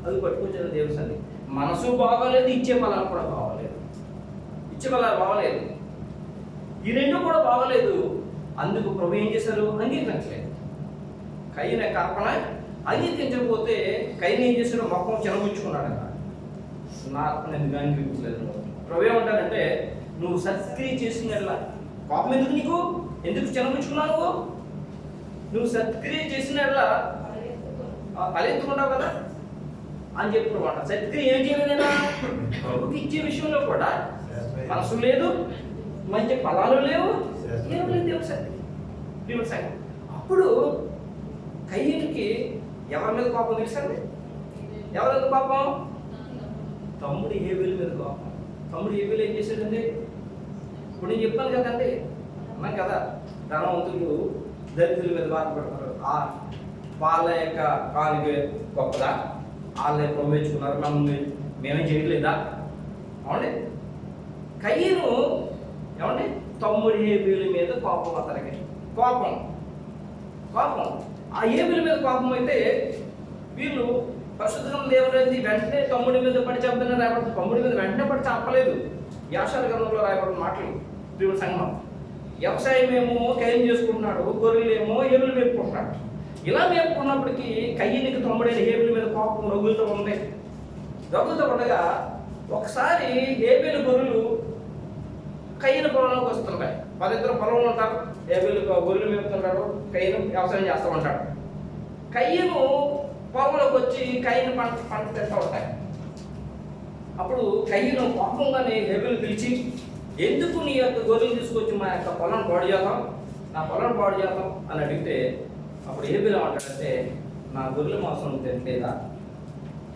Speaker 1: అది పట్టుకొచ్చాడు దేవుని సన్నిధికి. మనసు బాగోలేదు, ఇచ్చే ఫలాలు కూడా బాగోలేదు, ఈ రెండు కూడా బాగోలేదు. అందుకు ప్రభు ఏం చేశారు? అంగీకరించలేదు. కయ్యను యొక్క అర్పణ అంగీకరించకపోతే కయ్యను ఏం చేశాడు? మొక్కం చెనగుచ్చుకున్నాడు కదా, నా అర్పణ ఎందుకు అంగీకరించలేదు? ప్రభు ఏమంటారంటే, నువ్వు సత్క్రియ చేసిన కోపం ఎందుకు నీకు? ఎందుకు చెనగుచ్చుకున్నావు? నువ్వు సత్క్రియ చేసిన తలెత్తుకుంటావు కదా అని చెప్పుకోమాట. సత్క్రియ ఏం చేయలేదైనా ప్రభుకి ఇచ్చే విషయంలో కూడా మనసు లేదు, మంచి ఫలాలు లేవు, ఏం లేదు దేవుడి సంగతి. అప్పుడు కయ్యనుకి ఎవరి మీద కోపం తెలుసండి? ఎవరి మీద కోపం? తమ్ముడు హేబెలు మీద కోపం. తమ్ముడు హేబెలు ఏం చేశాడండి? ఇప్పుడు నేను చెప్పాను కదండి, అన్నాను కదా, ధనవంతులు దరిద్రుల మీద బాధపడతారు. వాళ్ళ యొక్క కానుక గొప్పదా? వాళ్ళే ప్రోవేచుకున్నారు, మమ్మల్ని మేమేం చేయలేదా? అవునండి. కయ్యను ఏమండి తమ్ముడు హేబెలు మీద కోపం, అతనికి కోపం. ఆ హేబెలు మీద కోపం అయితే వీళ్ళు పరిశుద్ధం దేవుడు వెంటనే తమ్ముడి మీద పడి చంపుతున్నారు రాయబడి. తమ్ముడి మీద వెంటనే పడి చంపలేదు. యాషాల గ్రంథంలో రాయబడిన మాటలు దేవుడి సంఘం. వ్యవసాయం ఏమో కయ్యను చేసుకుంటున్నాడు, గొర్రెలేమో హేబెలు మేపుకుంటున్నాడు. ఇలా మేపుకున్నప్పటికీ కయ్యనికి తమ్ముడైన హేబెలు మీద కోపం రగులుతూ ఉండగా ఒకసారి హేబెలు గొర్రెలు కయ్యను పొలంలోకి వస్తుంటాయి. వాళ్ళిద్దరు పొలంలో ఉంటారు, హేబెలు గొర్రెలు మేపుతుంటాడు, కయ్యను వ్యవసాయం చేస్తూ ఉంటాడు. కయ్యను పొలంలోకి వచ్చి కయ్యను పంట తెస్తూ ఉంటాయి. అప్పుడు కయ్యను కోపంగానే హేబెలు పిలిచి, ఎందుకు నీ యొక్క గొర్రెలు తీసుకొచ్చి మా యొక్క పొలం పాడు చేద్దాం, నా పొలం పాడు చేద్దాం అని అడిగితే, అప్పుడు హేబెలు ఏమంటాడంటే, నా గొర్రెల మాంసం తినట్లేదా?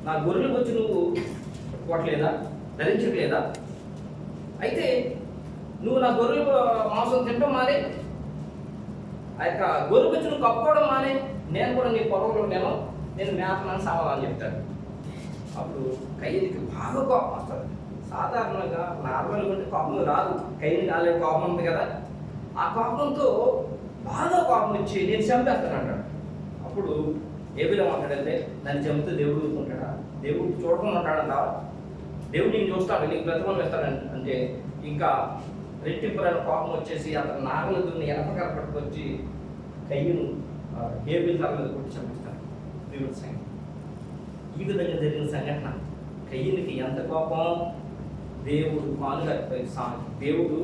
Speaker 1: నా గొర్రెలకు వచ్చి నువ్వు కొట్టలేదా, ధరించట్లేదా? అయితే నువ్వు నా గొర్రెల మాంసం తినడం మానే, ఆ యొక్క గొర్రెకు వచ్చి నువ్వు కప్పుకోవడం మానే, నేను కూడా నీ పొలంలో నేను మేపనని సమాధానం చెప్తాడు. అప్పుడు కయ్యనికి బాగా కోపం వస్తుంది. సాధారణంగా నార్మల్గా ఉంటే కోపం రాదు. కయ్యని కాలే కోపం ఉంది కదా, ఆ కోపంతో బాగా కోపం వచ్చి నేను చంపేస్తాను అంటాడు. అప్పుడు ఏబిలో మాట్లాడంటే నన్ను చంపితే దేవుడు ఊరుకుంటాడా? దేవుడు చూడకుండా ఉంటాడంటావా? దేవుడు నేను చూస్తాడు, నీకు ప్రతిఫలం ఇస్తాడు అంటే ఇంకా రెట్టింపులైన కోపం వచ్చేసి అతను నాగలు దున్ని ఎనపకర పట్టుకొచ్చి కయ్యను ఏబిల్ తల మీద కొట్టి చంపిస్తాడు. దేవుడి సంఘం ఈ విధంగా జరిగిన సంఘటన. కయ్యనికి ఎంత కోపం! దేవుడు దేవుడు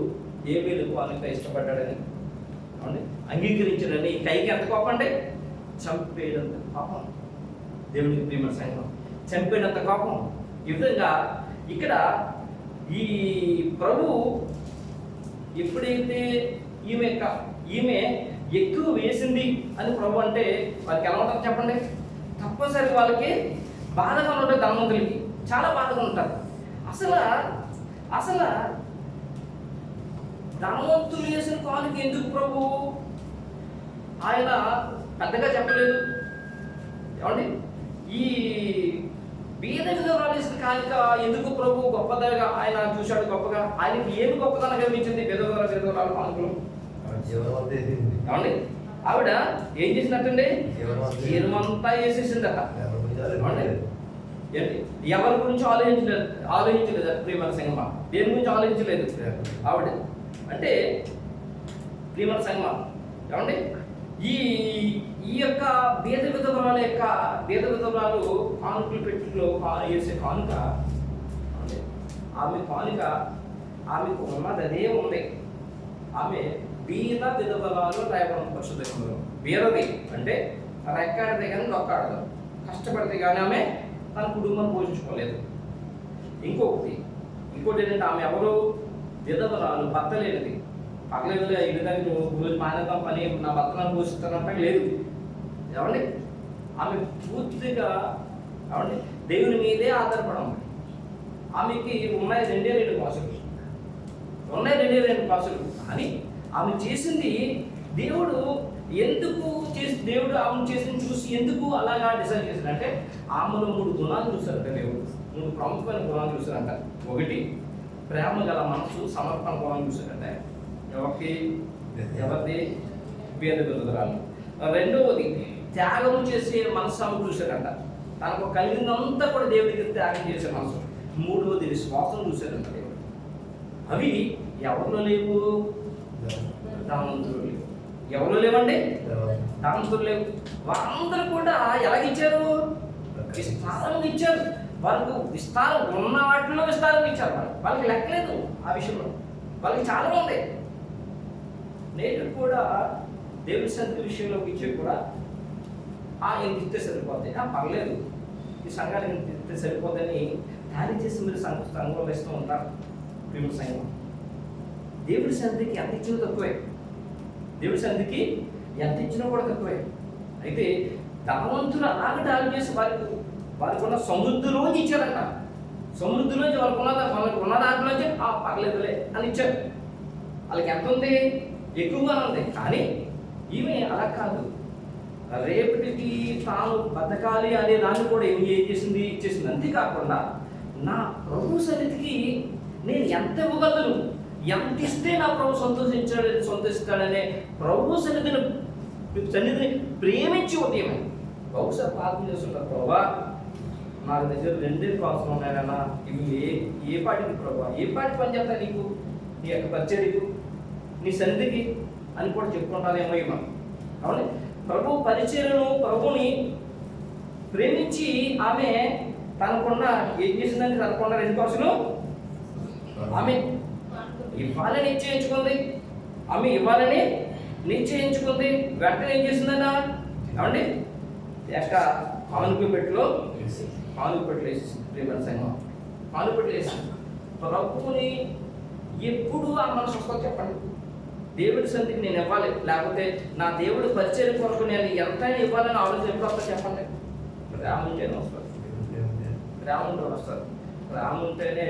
Speaker 1: ఏబేలు కానుక ఇష్టపడ్డాడని అంగీకరించాడని కైకి ఎంత కోపం అంటే చంపేయడంత కోపం. దేవుడికి ప్రియమైన సంఘం, చంపేయడంత కోపం. ఈ విధంగా ఇక్కడ ఈ ప్రభు ఎప్పుడైతే ఈమె ఎక్కువ వేసింది అని ప్రభు అంటే వాళ్ళకి ఎలా ఉంటుంది చెప్పండి? తప్పనిసరి వాళ్ళకి బాధగా ఉంటుంది. ధనవంతులకి చాలా బాధగా ఉంటారు. అసలు ధనవంతులు వేసిన కానుక ఎందుకు ప్రభు ఆయన పెద్దగా చెప్పలేదు? ఏమండి, ఈ బీద విధవరాలు వేసిన కానుక ఎందుకు ప్రభు గొప్పదగా ఆయన చూశాడు? గొప్పగా ఆయనకి ఏమి గొప్పదనం కనిపించింది? విధవరాలు కానుకలు ఏమండి, ఆవిడ ఏం చేసినట్టండి? జీవనమంతా వేసేసిందట. ఏంటి, ఎవరి గురించి ఆలోచించలేదు ప్రియమైన సంగమా, దేని గురించి ఆలోచించలేదు ఆవిడ. అంటే ప్రియమైన సంగమా ఏమండి, ఈ యొక్క బీద విధవరాలు కానుకలు పెట్టులో వేసే కానుక, ఆమెకు ఉన్నది అదే ఉంది. ఆమె బీద విధవరాలు రాయబడిన పరిశుద్ధ గ్రంథంలో. బీదది అంటే రెక్కాడితే కానీ దొక్కాడదు, కష్టపడితే కానీ ఆమె తన కుటుంబాన్ని పోషించుకోలేదు. ఇంకోటి ఏంటంటే ఆమె ఎవరు? విధవరాలు, భర్త లేనిది. పగలేదు ఈ విధంగా రోజు మానేద్దాం పని, నా భర్తను పోషిస్తానంటే లేదు. ఏమండి, ఆమె పూర్తిగా ఏమండి దేవుని మీదే ఆధారపడం. ఆమెకి ఉన్నాయి రెండే రెండు కాసులు. కానీ ఆమె చేసింది దేవుడు ఆమెను చేసింది చూసి ఎందుకు అలాగా డిసైడ్ చేశాడంటే ఆమెలో 3 గుణాలు చూశారంట దేవుడు. 3 ప్రముఖమైన గుణాలు చూశారంట. ఒకటి, ప్రేమ గల మనసు, సమర్పణ గుణం చూశారంటే ఎవరిది? బీద విధవరాలు. రెండవది, త్యాగం చేసే మనసు ఆమె చూశారంట. తనకు కలిగిందంతా కూడా దేవుడికి త్యాగం చేసే మనసు. మూడవది, విశ్వాసం చూశారంట దేవుడు. అవి ఎవరిలో లేవు? ధనవంతులు లేవు. ఎవరు లేవండి? ధనవంతులు లేవు. వారందరూ కూడా ఎలాగిచ్చారు? విస్తారంగా ఇచ్చారు. వాళ్ళకు విస్తారం ఉన్న వాటిలో విస్తారంగా ఇచ్చారు. వాళ్ళకి లెక్కలేదు ఆ విషయంలో. వాళ్ళకి చాలా ఉంది. నేడు కూడా దేవుడి సన్నిధి విషయంలోకి ఇచ్చే కూడా ఎంత ఇస్తే సరిపోతాయి, పర్లేదు ఈ సంఘానికి ఎంత ఇస్తే సరిపోతుందని దాని చేసి మీరు సంఘంలో ఇస్తూ ఉంటారు. ప్రేమ సంఘం దేవుడి సన్నిధికి ఎంత ఇచ్చినా తక్కువే. దేవుడి సన్నిధికి ఎంత ఇచ్చినా కూడా తక్కువే. అయితే ధనవంతులు అలాగే దాడి చేసి వారికి ఉన్న సమృద్ధిలోంచి ఇచ్చారంట. సమృద్ధిలోంచి వాళ్ళకి ఉన్న దాంట్లోంచి పర్లేదులే అని ఇచ్చారు. వాళ్ళకి ఎంత ఉంది? ఎక్కువగానే ఉంది. కానీ ఈమె అలా కాదు. రేపటికి తాను బతకాలి అనే దాన్ని కూడా ఏం చేసింది? ఇచ్చేసింది. అంతేకాకుండా నా ప్రభు సన్నిధికి నేను ఎంత ఇవ్వగలను, ఎంత ఇస్తే నా ప్రభు సంతోషిస్తాడనే ప్రభు సన్నిధిని ప్రేమించి ఉదయమే బహుశా ప్రార్థన చేస్తుంటారు. ప్రభా, నా దగ్గర 2 కాసులు ఉన్నాయన్నా, ఇవి ఏ పాటికి ప్రభా, ఏ పాటి పని చేస్తా నీకు, నీ యొక్క పరిచర్యకు, నీ సన్నిధికి అని కూడా చెప్పుకుంటానేమో ఇవ్వ. అవును, ప్రభు పరిచర్యను, ప్రభుని ప్రేమించి ఆమె తనకున్న ఏం చేసిందంటే తనకున్న 2 కాసులు ఆమె ఇవ్వాలని నిశ్చయించుకుంది. వెంటనే ఏం చేసిందన్నా? ఏమండి, కానుక పెట్టిలో వేసేసింది. ప్రియమైన సంఘం, కానుక పెట్టిలో వేసింది. ప్రభువుని ఎప్పుడు ఆ మనసు వస్తుందో చెప్పండి. దేవుడి సన్నిధికి నేను ఇవ్వాలి, లేకపోతే నా దేవుడి పరిచయం కొరకు నేను ఎంతైనా ఇవ్వాలని ఆలోచన ఎప్పుడు వస్తా చెప్పండి? ప్రేమ ఉంటేనే వస్తారు. ప్రేమ ఉంటేనే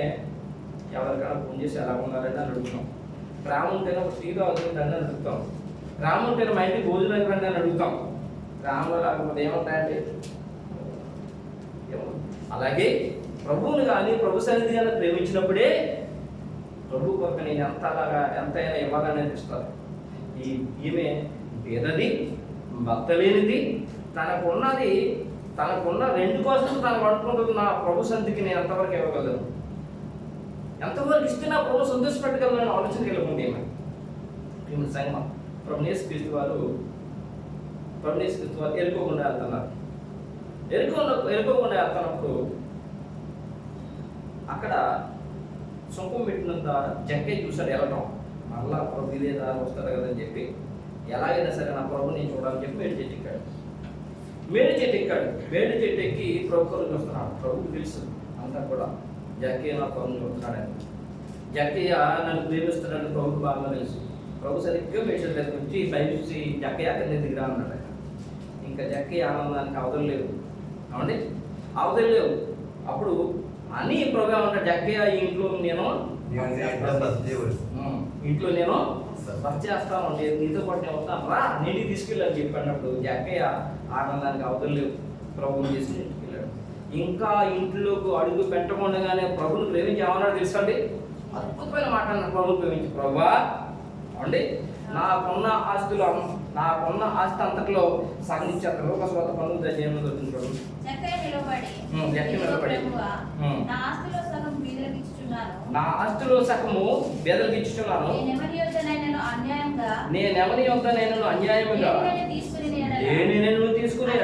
Speaker 1: ఎవరికైనా ఫోన్ చేసి ఎలా ఉన్నారంటే అని అడుగుతాం. ప్రేమ ఉంటేనే ఒక టీ తాగుతుందండి అని అడుగుతాం. ప్రేమ ఉంటేనే మా ఇంటికి భోజనం రండి అని అడుగుతాం. ప్రేమలో లేకపోతే ఏమంటాయండి? అలాగే ప్రభువుని కానీ ప్రభు సన్నిధి కానీ ప్రేమించినప్పుడే ప్రభు కొరకు నేను ఎంతైనా ఇవ్వాలని అనిపిస్తారు. ఈమె పేదది, భర్త లేనిది, తనకున్న రెండు కోసం తను పడుకుంటుంది. నా ప్రభు సన్నిధికి నేను ఎంతవరకు ఇవ్వగలను, ఎంతవరకు ఇస్తే నా ప్రభు సంతోషపెట్టగలను ఆలోచన కలుగుతుంది. ఈమె సంగమ ప్రభువు యేసు క్రీస్తు వారు ఎరుకోకుండా వెళ్తున్నారు. ఎరుకోకుండా వెళ్తున్నప్పుడు అక్కడ సొంపం పెట్టినంత జక్కే చూశాడు వెళ్ళటం. మళ్ళా ప్రభు ఇదే దారి వస్తారు కదని చెప్పి ఎలాగైనా సరే నా ప్రభు నేను చూడాలని చెప్పి మేడి చెట్టు ఎక్కాడు. మేడి చెట్టు ఎక్కి ప్రభు కొరకు చూస్తున్నాడు. ప్రభుకు తెలుసు అంతా కూడా జక్కే నా ప్రభుని చూస్తున్నాడని. జక్కయ్య నన్ను ప్రేమిస్తున్నాడని ప్రభుకు బాగా తెలుసు. ప్రభు సరిగ్గా మేడి చెట్టు దగ్గర వచ్చి బయట చూసి జక్కయ్య కింద దిగిరా అన్నాడు. ఇంకా జక్కయ్య ఆనందానికి అవదలేవు. అవునండి, అవదలేవు. అప్పుడు అని ప్రభు ఏమంటాడు, జక్కయ్య ఇంట్లో నేను వర్క్ చేస్తాను, నీతో పాటు నేను వస్తాను రా, నీటికి తీసుకెళ్ళని చెప్పినప్పుడు జక్కయ్య ఆనందానికి అవదలేవు. ప్రభుని తీసుకుని ఇంటికి వెళ్ళాడు. ఇంకా ఇంట్లోకి అడుగు పెట్టకుండానే ప్రభుని ప్రేమించి ఏమన్నాడు తెలుసండి, అద్భుతమైన మాట అన్నాడు. ప్రభుని ప్రేమించి, ప్రభువా అండి నాకున్న ఆస్తి అంతట్లో సగం ఇచ్చేస్తారు. ఒక స్వత పనులు దయ్యంలో వచ్చింటాడు. నా ఆస్తిలో సగము బేదలకు ఇచ్చుచున్నాను. నేనెవరి యొద్ద నేను అన్యాయముగా నేను తీసుకుని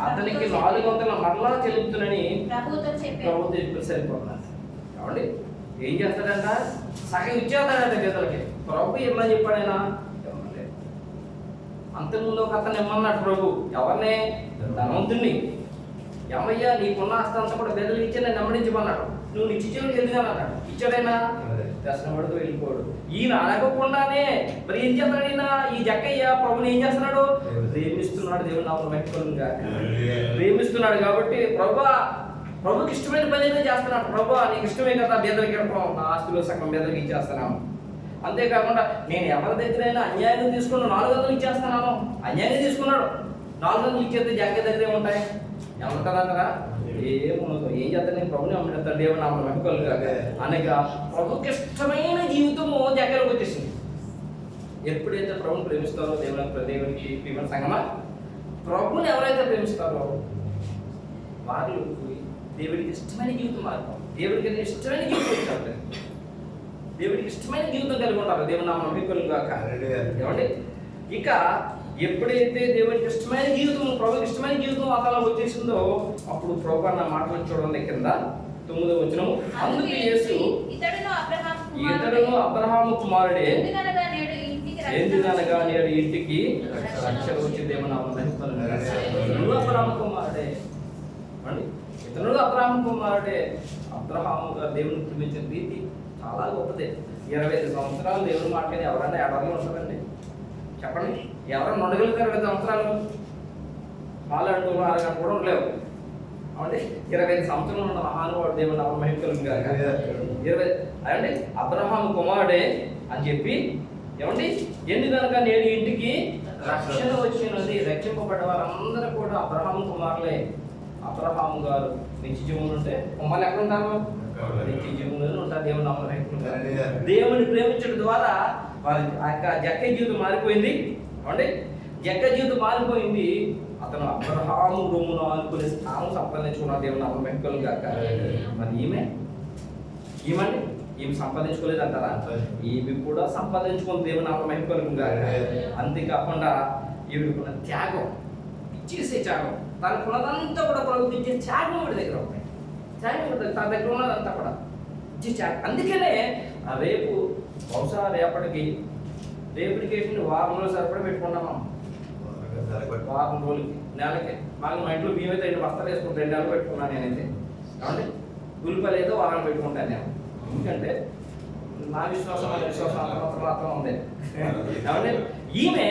Speaker 1: అతనికి 400 మరలా చెల్లించునని ప్రభుత్వం చెప్పి సరిపోతున్నాను. కాబట్టి ఏం చేస్తాడంట, సగం ఇచ్చేస్తాడంట బేదలకి. ప్రభు ఇమ్మని చెప్పాడైనా అంతకుముందు ఒక అతను ఇమ్మన్నాడు ప్రభు. ఎవరినే? ధనవంతుణ్ణి. ఏమయ్యా నీకున్న ఆస్తి అంతా కూడా బేదలకు ఇచ్చి నేను నెమ్మడించమన్నాడు. నువ్వు నిశ్చయం ఎందుకని అన్నాడు. ఇచ్చాడైనా దర్శనం పడుతూ వెళ్ళిపోడు. ఈయన అడగకుండానే మరి ఏం చేస్తాడు ఈయన? ఈ జక్కయ్య ప్రభుని ఏం చేస్తున్నాడు? ప్రేమిస్తున్నాడు. దేవుని నామమున మహిమ ప్రేమిస్తున్నాడు కాబట్టి ప్రభుకి ఇష్టమైన పని అయితే చేస్తున్నాడు. ప్రభు నీకు ఇష్టమే కదా బేదలకి ఇవ్వడం, నా ఆస్తిలో సగం బేదలకి ఇచ్చేస్తున్నాను. అంతేకాకుండా నేను ఎవరి దగ్గరైనా అన్యాయంగా తీసుకున్న 400 ఇచ్చేస్తున్నాను. అన్యాయంగా తీసుకున్నాడు. 400 ఇచ్చేస్తే జక్కయ్య దగ్గర ఏముంటాయి? ఏమంటారా? ఏముండదు. ఏం చేస్తాను? నేను ప్రభుని అమ్మిడతాను. దేవుని నామమున మహిమ కలుగుగాక అనగా ప్రభుకి ఇష్టమైన జీవితము జక్కయ్యకు వచ్చేసింది. ఎప్పుడైతే ప్రభుని ప్రేమిస్తారో దేవునికి ప్రియమైన సంగమా, ప్రభుని ఎవరైతే ప్రేమిస్తారో వాళ్ళు దేవుడికి ఇష్టమైన జీవితం మార్గం, దేవుడికి ఇష్టమైన జీవితం ఇస్తారు. దేవుడికి ఇష్టమైన జీవితం కలిగి ఉంటారు. దేవుని నామమున మహిమ కలుగుగాక. ఏమండి, ఇక ఎప్పుడైతే దేవుడికి ఇష్టమైన జీవితం, ప్రభుకి ఇష్టమైన జీవితం అతను వచ్చేసిందో అప్పుడు ప్రభు అన్న మాటలు చూడండి కింద 9వ వచనము. అందుకు యేసు ఇతడును అబ్రహాము కుమారుడే, ఎందుకనగా నేడు ఇంటికి రక్షణ వచ్చి దేవుని నామమున మహిమ కలుగుగాక. ఇతడు అబ్రహాము కుమారుడే అండి, ఇతడు అబ్రహాము కుమారుడే. అబ్రహాము దేవుని ప్రేమించిన రీతి చాలా గొప్పదే. 25 సంవత్సరాలు దేవుని మాటని ఎవరైనా ఎడర్లో ఉంటారండి? చెప్పండి, ఎవరైనా ఉండగలుగుతారు 20 సంవత్సరాలు? పాలంటూ 6 గంటలు కూడా ఉండలేవు. అవునండి, 25 సంవత్సరాలు ఉన్న మహానుభావుడు దేవుని నామమున మహిమ కలుగుగాక. 20 అంటే అబ్రహాము కుమారుడే అని చెప్పి ఏమండి, ఎందుకనగా నేడు ఇంటికి రక్షణ వచ్చినది. రక్షింపబడ్డ వారందరూ కూడా అబ్రహాము కుమారులే. అబ్రహాము గారు నిత్య జీవనం ఉంటే కుమారులు ఎక్కడ ఉంటారు? నిత్య జీవనంలో ఉంటారు. దేవుని నామమున మహిమ కలుగుగాక. దేవుని ప్రేమించడం ద్వారా వారి జక్కయ్య జీవితం మారిపోయింది. అంటే జక్కయ్య జీవితం మారిపోయింది. అతను అబ్రహాము రొమ్మును ఆనుకునే స్థానం సంపాదించుకున్నాడు. దేవుని నామమున మహిమ కలుగుగాక. మరి ఈమె సంపాదించుకోలేదు అంటారా? ఈమె కూడా సంపాదించుకుని దేవుని నామమున మహిమ కలుగుగాక. అంతేకాకుండా ఈవిడకున్న త్యాగం, ఇచ్చేసే త్యాగం, తనకున్నదంతా కూడా ప్రభుత్వం ఇచ్చే త్యాగం వీడి దగ్గర ఉంటాయి. త్యాగం తన దగ్గర ఉన్నదంతా కూడా ఇచ్చే త్యాగం. అందుకనే రేపు బహుశా రేపటికి వారం రోజులు సరిపడా పెట్టుకున్నామా? వారం రోజులకి, నెలకి. మాకు మా ఇంట్లో బియ్యం అయితే 5 బస్తాలు వేసుకుంటాను. 2 నెలలు పెట్టుకున్నాను నేనైతే. కాబట్టి ఉల్లిపాయలు అయితే వారం పెట్టుకుంటాను నేను. ఎందుకంటే నా విశ్వాసం మాత్రం ఉంది. కాబట్టి ఈమె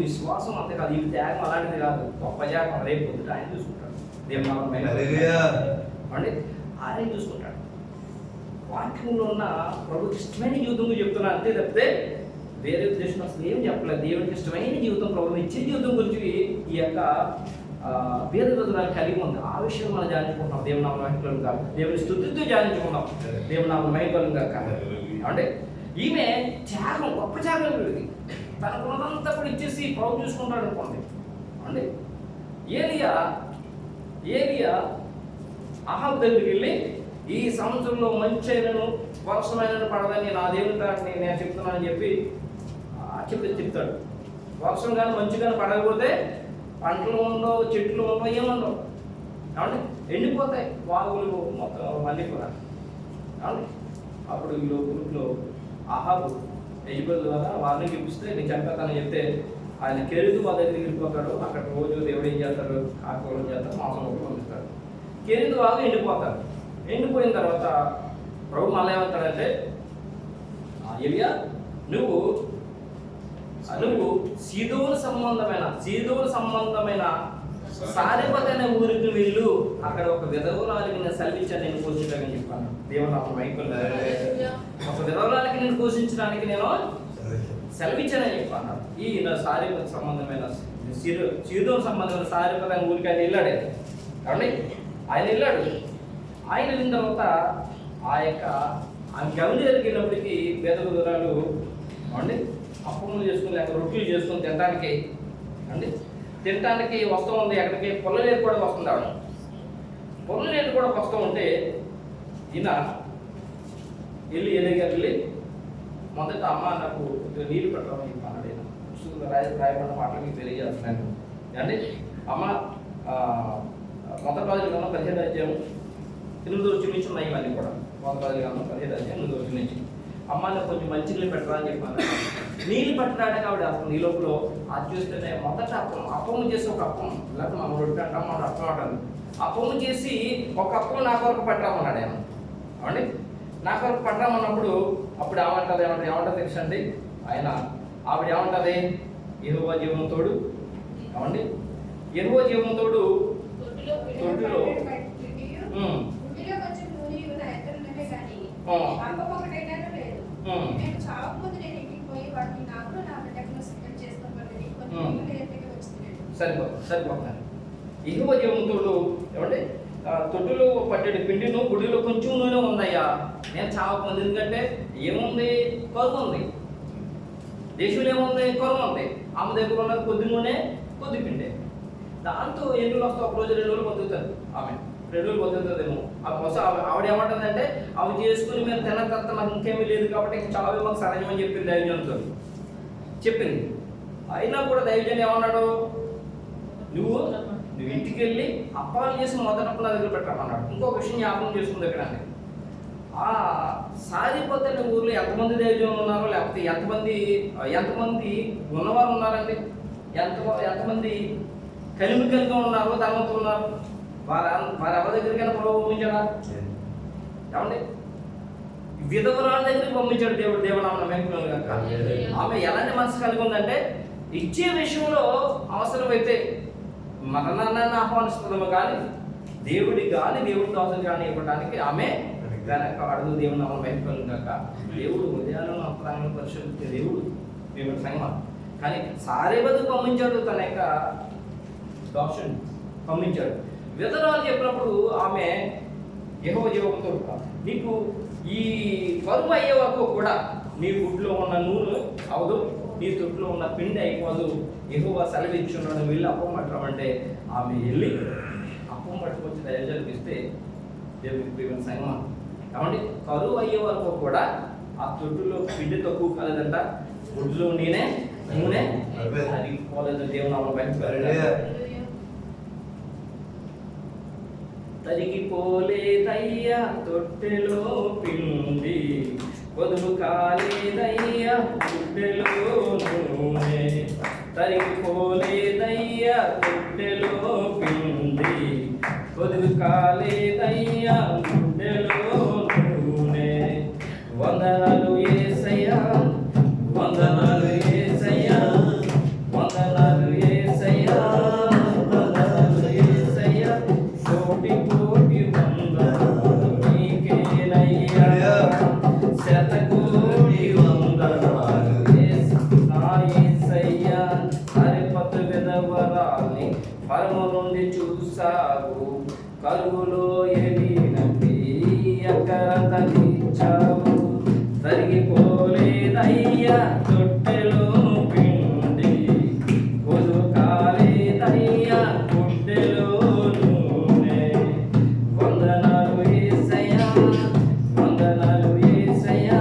Speaker 1: విశ్వాసం అంతే కాదు, ఈమె త్యాగం అలాంటిది కాదు. గొప్ప త్యాగం. రేపు పొద్దుట ఆయన చూసుకుంటాడు. దేవుని నామమున అంటే ఆయన చూసుకుంటాడు. వాక్యంలో ఉన్న ప్రభుకి ఇష్టమైన జీవితం చెప్తున్నా అంతే తప్పితే వేరే ఉద్దేశం అసలు ఏం చెప్పలేదు. దేవునికి ఇష్టమైన జీవితం, ప్రభుని ఇచ్చే జీవితం గురించి ఈ యొక్క పేద విధురాలు కలిగి ఉంది. ఆ విషయం మనం ధ్యానించుకుంటాం. దేవుని నామం మహిమకలుగాను కాక, దేవుని స్తుతితో ధ్యానించుకుంటాం. దేవుని నామం మహిమకలుగాను కాక. అంటే ఈమె త్యాగం, గొప్ప త్యాగం ఇది. తనకున్నదంతా కూడా ఇచ్చేసి ప్రభు చూసుకుంటాడు అనుకోండి. అంటే ఏలియా అహాబు దగ్గరికి వెళ్ళి, ఈ సంవత్సరంలో మంచి అయినను వర్షమైన పడదని నా దేవుని తాటిని నేను చెప్తున్నానని చెప్పి చెప్తాడు. వర్షం కానీ మంచి కానీ పడకపోతే పంటలు ఉండవు, చెట్లు ఉండవు, ఏముండవు. కాబట్టి ఎండిపోతాయి వాగులు మొత్తం మళ్ళీ కూడా. కాబట్టి అప్పుడు వీళ్ళు గ్రూప్లో అహాబు యెజెబెల్ ద్వారా వారిని చూపిస్తే నేను చంపేస్తానని చెప్తే ఆయన కెరీతు వాళ్ళ దగ్గరికి వెళ్ళిపోతాడు. అక్కడ రోజు దేవుడు ఏం చేస్తాడు, ఆకుకూరలు చేస్తాడు, మాంసం ఒకటి పంపిస్తాడు. కెరీతు వాళ్ళు ఎండిపోతారు. ఎండిపోయిన తర్వాత ప్రభు మళ్ళీ ఏమంటాడంటే, ఎలియా నువ్వు సీదోను సంబంధమైన సారెపత్ అనే ఊరికి వెళ్ళు, అక్కడ ఒక విధవరాలికి నేను సెలవిచ్చాను, నేను పోషించాలని చెప్పాను. దేవుడు మైకులు ఒక విధవరాలికి నేను పోషించడానికి నేను సెలవిచ్చానని చెప్పాను. ఈ సారెపత్ సంబంధమైన సీదోను సంబంధమైన సారెపత్ అనే ఊరికి ఆయన వెళ్ళాడు. కాబట్టి ఆయన వెళ్ళాడు. ఆయన వెళ్ళిన తర్వాత ఆ గమని దగ్గరికి వెళ్ళినప్పటికీ పేద విధవరాలు అండి అప్పములు చేసుకుని లేక రొట్టెలు చేసుకుని తినటానికి వస్తూ ఉంది. ఎక్కడికి పొల్లలేరు కూడా వస్తుంది. ఆవిడ పొల్లలేరు కూడా వస్తూ ఉంటే ఈయన వెళ్ళి వెళ్ళి మొదట అమ్మ నాకు నీళ్ళు పెట్టమని చెప్పాను. నేను రాయబడిన మాటలు మీకు తెలియజేస్తున్నాను. అంటే అమ్మ మొదటి రోజులు 15 అధ్యాయం 8 రోజుల నుంచి ఉన్నాయి. ఇవన్నీ కూడా మొదటి రోజులు 15 అధ్యాయం 8 రోజుల నుంచి అమ్మ నాకు కొంచెం మంచి నీళ్ళు పెట్టరా అని చెప్పాను. నీళ్ళు పెట్టడానికి ఆవిడ అసలు నీ లోపల అది చూస్తేనే మొదట అప్పము చేసి ఒక అప్పం, లేకపోతే మనం రొట్టె అంటాం, మనం అప్పం అంటాను. అప్పము చేసి ఒక అప్పం నా కొరకు పట్టరామన్నాడు ఆయన. అవండి నా కొరకు పట్టరామన్నప్పుడు అప్పుడు ఏమంటుంది తెలుసు అండి ఆవిడ ఏమంటుంది, యెహోవా జీవముతోడు. అవండి యెహోవా జీవముతోడు తొట్టిలో సరిపోతాను. యెహోవా జీవముతోడు ఏమంటే తొట్టులో పట్టేడు పిండిను గుడిలో కొంచెం నూనె ఉందయ్యా, నేను చావకపోతే. ఎందుకంటే ఏముంది, కరువు ఉంది. దేశంలో ఏముంది, కరువు ఉంది. ఆమె దగ్గర ఉన్నది కొద్ది నూనె, కొద్ది పిండి. దాంతో ఎన్ని రోజులు వస్తే ఒక రోజు 2 రోజులు బతుకుతారు. ఆమె 2 రోజులు బతుకుతుందేమో. ఆవిడ ఏమంటుందంటే అవి చేసుకుని మేము తిన్న తర్వాత నాకు ఇంకేమీ లేదు కాబట్టి చావే మాకు సహజమని చెప్పింది దైవజనంతో చెప్పింది. అయినా కూడా దైవజనం ఏమన్నాడు, నువ్వు ఇంటికి వెళ్ళి అప్పాలు చేసి మొదటప్పుడు నా దగ్గర పెట్టమన్నాడు. ఇంకొక విషయం జ్ఞాపకం చేసుకుంది ఇక్కడ. ఆ సారిపోతే ఊర్లో ఎంతమంది దైవజనులు ఉన్నారో, లేకపోతే ఎంతమంది ఉన్నవారు ఉన్నారండి, ఎంతమంది కలిమికలుగా ఉన్నారో, ధనవంతులు ఉన్నారు. వారు ఎవరి దగ్గరికైనా ప్రభు పంపించాడా? ఏమండి విధవరాల దగ్గరికి పంపించాడు దేవుడు. దేవునామం మహిమకలుగాను కాక. ఆమె ఎలాంటి మనసు కలిగి ఉందంటే ఇచ్చే విషయంలో అవసరమైతే మరణాన్ని ఆహ్వానిస్తుందేమో కానీ దేవుడి దోషం కానీ ఇవ్వడానికి ఆమె వెనక అడుగు. దేవుని నామం మహిమకలుగాను కాక. దేవుడు హృదయాలను అంతరంగం పరిశోధించే దేవుడి సంగమ. కానీ సారెపత్ పంపించాడు, తన యొక్క దోషం పంపించాడు. విధవరాలు చెప్పినప్పుడు ఆమె యెహోవా జీవముతో నీకు ఈ కరువు అయ్యే వరకు కూడా నీ గుడ్లో ఉన్న నూనె అవదు, నీ తొట్టులో ఉన్న పిండి అయిపోదు, యెహోవా సెలవిచ్చున్నాడు, వెళ్ళి అప్పం పట్టమంటే ఆమె వెళ్ళి అప్పం పట్టుకొచ్చి దైవజనులకు ఇస్తే దేవుడికి ప్రియమైన సంగమ. కాబట్టి కరువు అయ్యే వరకు కూడా ఆ తొట్టులో పిండి తక్కువ కాలేదంట, గుడ్లో నూనె అది పోలేదు. దేవునామం మహిమకలుగాను. తరిగిపోలేదయ్యా తొట్టెలో పిండి, పొదుపు కాలేదయ్యా గుడ్డెలో నూనె. తరిగిపోలేదయ్యా తొట్టెలో పిండి, పొదుపు కాలేదయ్యా గుడ్డెలో నూనె. వందనాలు యేసయ్యా, వందనాలు యేసయ్యా, వందనాలు యేసయ్యా, వందనాలు యేసయ్యా, కోటి కోటి వందనాలు నీకేనయ్యా, శతకోటి వందనాలు నా యేసయ్యా. సారెపత్ విధవరాల్ని పరమ నుండి కలుగులో ఎదిగినట్టి అక్కరంత తీర్చావు, తరిగిపోలేదయ్యా తొట్టెలో పిండి, కొలు కాలేదయ్యా గుడ్డెలో నూనె. వందనాలు యేసయ్యా, వందనాలు యేసయ్యా,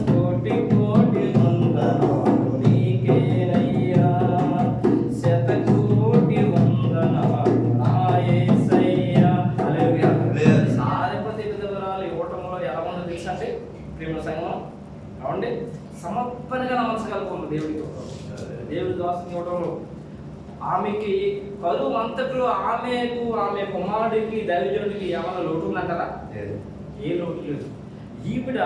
Speaker 1: కోటి కోటి వందనాలు నీకేనయ్యా, శతకోటి వందనాలు నా యేసయ్యా. హల్లెలూయా. సారిపతి విధవరాలు ఇవ్వటంలో ఎలా ఉందో తెలుసా అంటే ప్రేమ సంఘం అవండి, సమర్పణగా నమస్కారం దేవుడికి దేవుడి దోసం ఇవ్వడంలో. ఆమెకి కరువు అంతట్లో ఆమెకు ఆమె కుమారుడికి దైవజనుడికి ఏమైనా లోటు ఉందంటారా? ఏ లోటు లేదు. ఈవిడ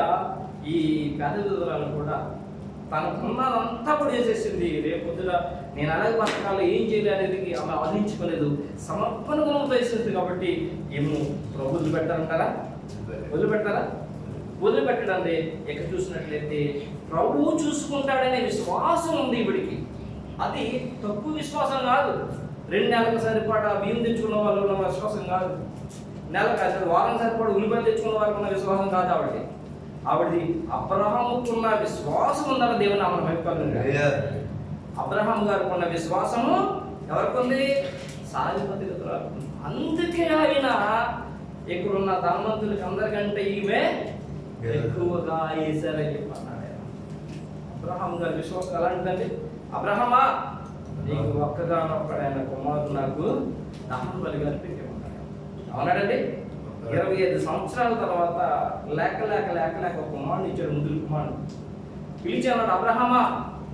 Speaker 1: ఈ పేద విధవరాలు కూడా తనకున్నదంతా కూడా చేసేసింది. రేపొద్దున నేను అలాగే పథకాలు ఏం చేయాలి అనేది ఆమె ఆలోచించుకోలేదు, సమర్పణ గుణంతో వేసేది. కాబట్టి ఏమో ప్రభుత్వం పెట్టారంటారా? వదిలిపెట్టారా? వదిలిపెట్టడండి. ఎక్కడ చూసినట్లయితే ప్రభువు చూసుకుంటాడనే విశ్వాసం ఉంది ఈవిడికి. అది తప్పు విశ్వాసం కాదు. 2 నెలలకు సరిపడా బియ్యం తెచ్చుకున్న వాళ్ళు ఉన్న విశ్వాసం కాదు, నెలకు అసలు వారం సరిపడా ఉల్లిపాయలు తెచ్చుకున్న వాళ్ళకి ఉన్న విశ్వాసం కాదు ఆవిడది. ఆవిడది అబ్రహాముకున్న విశ్వాసం ఉండాలి. దేవుని నామమున మహిమ. అబ్రహాం గారికి ఉన్న విశ్వాసము ఎవరికి ఉంది? సారిపతి విధవరాలు. అందుకే ఆయన ఇక్కడున్న ధనవంతులకి అందరికంటే ఈమె ఎక్కువగా వేశారని చెప్పన్నాడు. అబ్రహాం గారి విశ్వాసం ఎలాంటిదండి? అబ్రహమా, నీకు ఒక్కగానొక్కడైన కుమారుడు నాకు దహన బలిగా పెట్టేమన్నాడు. అవునాడండి. 25 సంవత్సరాల తర్వాత లేక లేక లేక లేక ఒక కుమారుడు ఇచ్చాడు, ముద్దులు కుమారుడు. పిలిచి అన్నాడు, అబ్రహమా,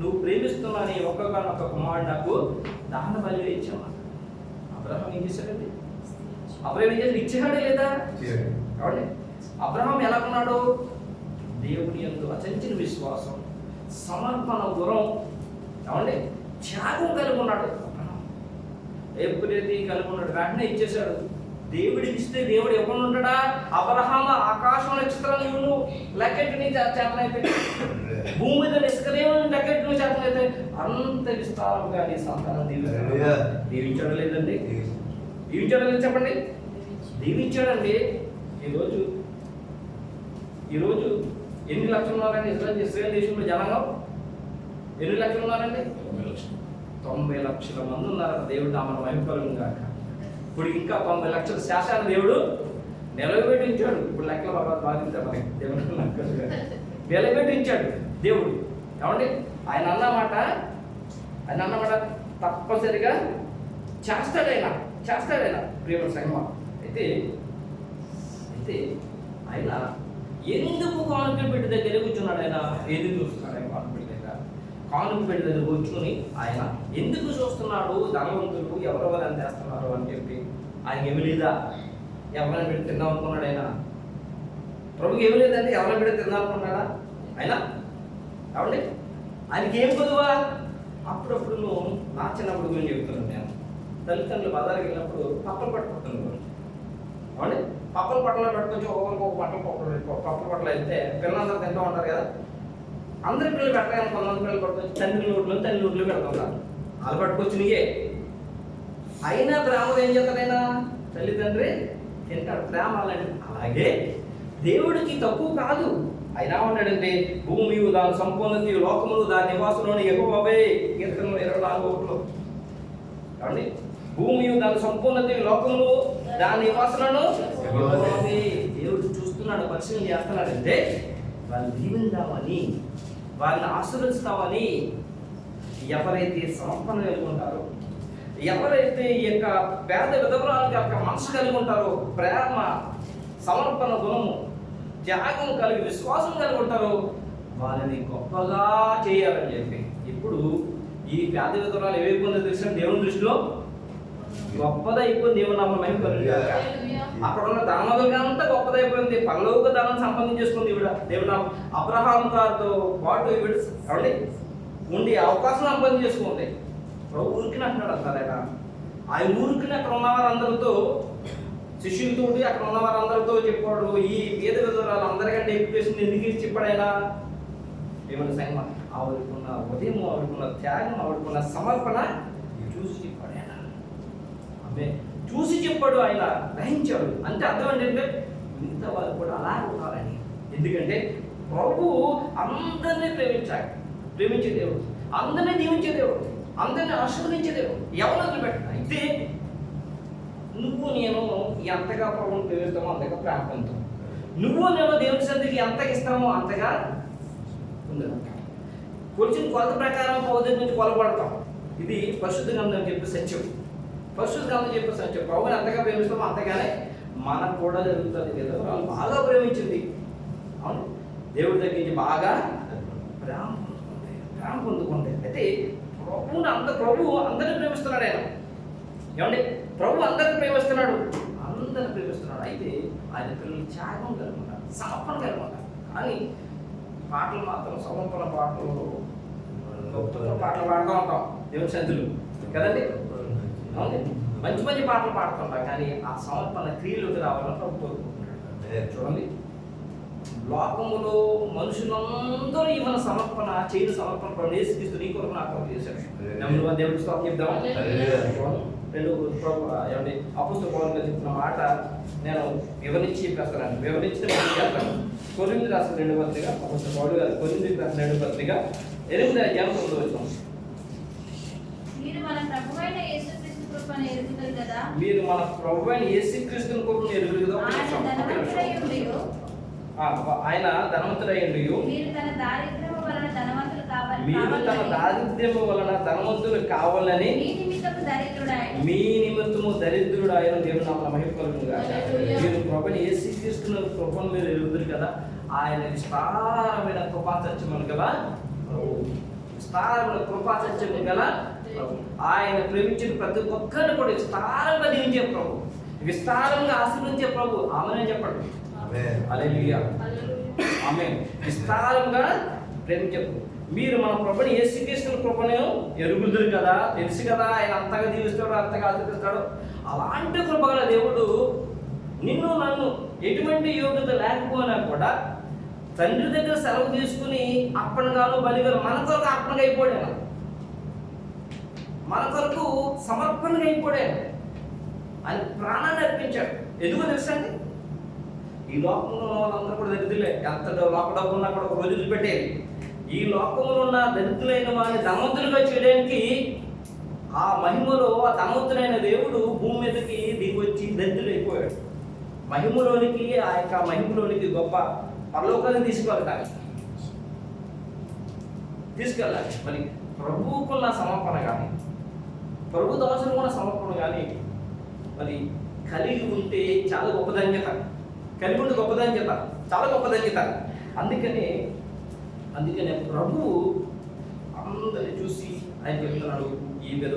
Speaker 1: నువ్వు ప్రేమిస్తున్నా నీ ఒక్కగానొక్క కుమారుడు నాకు దహన బలిగా ఇచ్చావా? అబ్రహం ఏం చేశాడండి? అబ్రహం ఏం చేసి ఇచ్చాడే లేదా? కాబట్టి అబ్రహాం ఎలా ఉన్నాడు? దేవుని యందు అచంచల విశ్వాసం, సమర్పణ గుణం, ఏమండి త్యాగం కలిగి ఉన్నాడు. ఎప్పుడైతే కలిగి ఉన్నాడు వెంటనే ఇచ్చేశాడు. దేవుడికి ఇస్తే దేవుడు ఎవరు ఉంటాడా? అబ్రహాం ఆకాశం నక్షత్రాలు నువ్వు లెక్కెట్టు నీ చేతనైతే, భూమి మీద ఇసుకలేమని లెక్కెట్టు నువ్వు చేతనైతే అంత విస్తారంగా నీ సంతానం దీవించాడు లేదండి? దీవించాడు లేదు చెప్పండి? దీవించాడండి. ఈరోజు ఎన్ని లక్షలు ఉన్నారండి ఇస్రాయేల్ దేశంలో జనాంగం? ఎన్ని లక్షలు ఉన్నారండి? 90 లక్షల మంది ఉన్నారు. దేవుడు నామమున మహిమ కలుగును గాక. ఇప్పుడు ఇంకా 90 లక్షల శాసనాలు దేవుడు నిలబెట్టించాడు. ఇప్పుడు లెక్కల బాధించాడు మనకి దేవుడు నిలబెట్టించాడు దేవుడు. ఏమండి ఆయన అన్నమాట తప్పనిసరిగా చేస్తాడైనా ప్రేమ సంగమం. అయితే ఆయన ఎందుకు కానుక పెట్టి దగ్గర కూర్చున్నాడు? ఆయన ఎందుకు చూస్తున్నాడు? ఆయన కానుక పెట్టి దగ్గర కూర్చుని ఆయన ఎందుకు చూస్తున్నాడు? ధనవంతులు ఎవరెవరు అని చేస్తున్నారు అని చెప్పి ఆయన ఏమి లేదా? ఎవరైనా పెట్టి తిందాం అనుకున్నాడు ఆయన? ప్రభుకి ఏమి లేదంటే ఎవరైనా పెట్టి తిందాం అనుకున్నాడా ఆయన? కాబట్టి ఆయనకి ఏం పొదువా? అప్పుడప్పుడు నా చిన్నప్పుడు గురించి చెప్తున్నాను నేను. తల్లిదండ్రులు బజార్కి వెళ్ళినప్పుడు పప్పలు పట్టుకుంటున్నాను. అవునండి, పప్పల పట్టలో పెట్టుకొచ్చి ఒక్కొక్క పప్పల పట్టలు అయితే పిల్లలందరూ తింటూ ఉంటారు కదా. అందరి పిల్లలు పెట్టగానే కొంతమంది పిల్లలు పట్టుకొచ్చి తల్లి నోట్లో పెడుతుంటారు. వాళ్ళు పట్టుకొచ్చి నీయే అయినా ప్రేమలో ఏం చేస్తాడైనా? తల్లిదండ్రి తింటాడు. ప్రేమ అలాగే దేవుడికి తక్కువ కాదు. అయినా ఉన్నాడంటే భూమి దాని సంపూర్ణత, లోకములు దాని నివాసంలోని యెహోవావే. కీర్తనలు 24:1. కాబట్టి భూమి దాని సంపూర్ణత, లోకములు దాని నివాసంలో యెహోవావే. దేవుడు చూస్తున్నాడు, పరిశీలన చేస్తున్నాడంటే వాళ్ళని దీవిందామని, వాళ్ళని ఆశీర్వదిస్తామని. ఎవరైతే సమర్పణ కలిగి ఉంటారో, ఎవరైతే ఈ యొక్క పేద విధవరాల యొక్క మనసు కలిగి ఉంటారో, ప్రేమ, సమర్పణ గుణము, త్యాగం కలిగి విశ్వాసం కలిగి ఉంటారో, వాళ్ళని గొప్పగా చేయాలని చెప్పి. ఇప్పుడు ఈ పేద విధవరాలు ఏమైపోయిందో తెలిసిన దేవుని దృష్టిలో గొప్పదైపోయింది. దేవుని నామమున మహిమ కలుగుగాక. అక్కడ ఉన్న ధనవంతులంతా గొప్పదైపోయింది. పరలోక ధనం సంపాదించేసుకుంది ఈవిడ. దేవుని నామం అబ్రహాం గారితో పాటు ఈవిడ కాబట్టి ఉండి అవకాశం సంపాదించేసుకుంది. ప్రభు ఊరికి అంటున్నాడు అంటారా? ఆయన ఊరికి అక్కడ ఉన్న వారందరితో, శిష్యులతో, అక్కడ ఉన్న వారందరితో చెప్పాడు, ఈ పేద విధవరాలు అందరికంటే ఎడ్యుకేషన్ ఎందుకు చెప్పాడైనా? ఏమన్నా సంగమ ఆవిడకున్న ఉదయం, ఆవిడకున్న త్యాగం, ఆవిడకున్న సమర్పణ చూసి చెప్పాడు ఆయన. ఆమె చూసి చెప్పాడు, ఆయన గ్రహించాడు. అంటే అర్థం ఏంటంటే మిగతా వాళ్ళు కూడా అలా ఉండాలని. ఎందుకంటే ప్రభు అందరినీ ప్రేమించే దేవుడు, అందరినీ దీవించే దేవుడు, అందరినీ ఆశీర్వదించే దేవుడు, ఎవరు వదిలిపెట్ట. అయితే నువ్వు నేను ఎంతగా ప్రభువుని ప్రేమిస్తామో అంతగా ప్రేమ పొందుతాం. నువ్వు నేను దేవుని సన్నిధికి ఎంతగా ఇస్తామో అంతగా పొందుతాం. కొలిచిన కొలత ప్రకారం పౌరుల నుంచి కొలబడతాం. ఇది పరిశుద్ధ గ్రంథం చెప్పే సత్యం. పరిశుద్ధ గ్రంథం చెప్పే సత్యం. ప్రభువుని ఎంతగా ప్రేమిస్తామో అంతగానే మనకు కూడా జరుగుతుంది కదా. వాళ్ళు బాగా ప్రేమించింది, అవును, దేవుడి దగ్గర నుంచి బాగా ప్రేమ పొందుకుంది. అయితే ప్రభు అందరిని ప్రేమిస్తున్నాడు. ఆయన ఏమండి, ప్రభు అందరిని ప్రేమిస్తున్నాడు. అయితే ఆయన పిల్లలు త్యాగం కలుగుతారు, సమర్పణ కలుగుతారు. కానీ పాటలు మాత్రం సమర్పణ పాటలు, గొప్ప పాటలు పాడుతూ ఉంటాం దేవుని సన్నిధిలో కదండి. అవును, మంచి మంచి పాటలు పాడుతుంటాం. కానీ ఆ సమర్పణ క్రియలోకి రావాలని ప్రభు కోరుకుంటున్నాడు. చూడండి, లోకములో మనుషులందరూ ఈవెన చేయని సమర్పణ ప్రభు యేసుక్రీస్తు నీ కొరకు నా కొరకు చేశాడు. దేవుడికి స్తోత్రం చెప్దాం. రెండు ప్రభు ఏమండి అపోస్తలుల పౌలు గారు చెప్తున్న మాట నేను వివరించి చేస్తాను. కొరింథీ రాసిన 2వ పత్రిక, అపోస్తలుల పౌలు గారు కొరింథీ రాసిన 2వ పత్రిక 8వ అధ్యాయం 9వ వచనం.
Speaker 2: మీరు మన ప్రభువైన యేసుక్రీస్తు కృపను ఎరుగుదురు కదా.
Speaker 1: ఆయన ధనవంతుడయ్యుండి
Speaker 2: మీరు తన దారిద్ర్యము
Speaker 1: వలన ధనవంతులు కావాలని మీ నిమిత్తము దరిద్రుడు ఆయన దేవుడు నామమున మహిమ కలుగును గాక. మీరు ప్రభువైన యేసుక్రీస్తు కృపను మీరు ఎరుగుదురు కదా. ఆయన విస్తారమైన కృపాసత్యమును గల విస్తారమైన కృపాసత్యము గల ఆయన ప్రేమించిన ప్రతి ఒక్కరిని కూడా విస్తారంగా దీవించే ప్రభు, విస్తారంగా ఆశీర్వదించే ప్రభు. ఆమెనే చెప్పండి, హల్లెలూయా, ఆమేన్. విస్తారంగా ప్రేమించే ప్రభు. మీరు మన ప్రభుని యేసుక్రీస్తు కృపను ఎరుగుదురు కదా, తెలుసు కదా ఆయన అంతగా దీవిస్తాడు, అంతగా ఆశీర్వదిస్తాడు. అలాంటి కృప గల దేవుడు నిన్ను నన్ను ఎటువంటి యోగ్యత లేకపోయినా కూడా తండ్రి దగ్గర సెలవు తీసుకుని అర్పణగాను బలిగాను మన కొరకు అర్పణగా అయిపోయాడు, మన కొరకు సమర్పణగా అయిపోయాడు. ఆయన ప్రాణాన్ని అర్పించాడు. ఎందుకో తెలుసండి, ఈ లోకంలో వాళ్ళందరూ కూడా దరిద్రులే. ఎంత డబ్బు ఉన్నా కూడా ఒక రోజులు పెట్టేది. ఈ లోకంలో ఉన్న దరిద్రులైన వారిని ధనవంతులుగా చేయడానికి ఆ మహిమలో ఆ ధనవంతులైన దేవుడు భూమి మీదకి దిగొచ్చి దరిద్రులు అయిపోయాడు. మహిమలోనికి, ఆ యొక్క మహిమలోనికి గొప్ప పరలోకాన్ని తీసుకెళ్ళాలి. మరి ప్రభువుకున్న సమర్పణ కానీ, ప్రభు దోషం కూడా సమర్పణ కానీ మరి కలిగి ఉంటే చాలా గొప్ప ధన్యత. కలిగి ఉంటే గొప్ప ధన్యత, చాలా గొప్ప ధన్యత. అందుకనే ప్రభువు అందరిని చూసి ఆయన చెప్తున్నాడు, ఈ వేద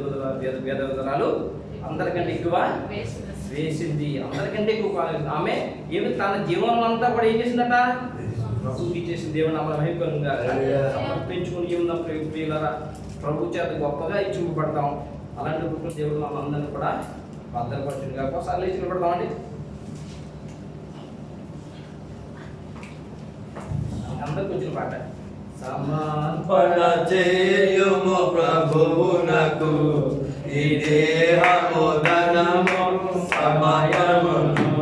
Speaker 1: విధానాలు అందరికంటే ఎక్కువ వేసింది, అందరికంటే ఎక్కువ ఆమె ఏమి తన జీవనం అంతా కూడా ఏం చేసిందట, ప్రభువుకి చేసింది. దేవుని నామమున మహిమ కలుగును గాక. సమర్పించుకుని జీవనం ప్రియులారా, ప్రభు చేత గొప్పగా ఇచ్చింపబడతాం. అలాంటి రూపంలో దేవుడు మనందరినీ కూడా భద్రపరచును గాక. ఒకసారి లేచి నిలబడదామండి. అందరికి వచ్చిన పాట.
Speaker 3: సమర్పణ చేయుము ప్రభువునకు, ఈ దేహము ధనము సమయమును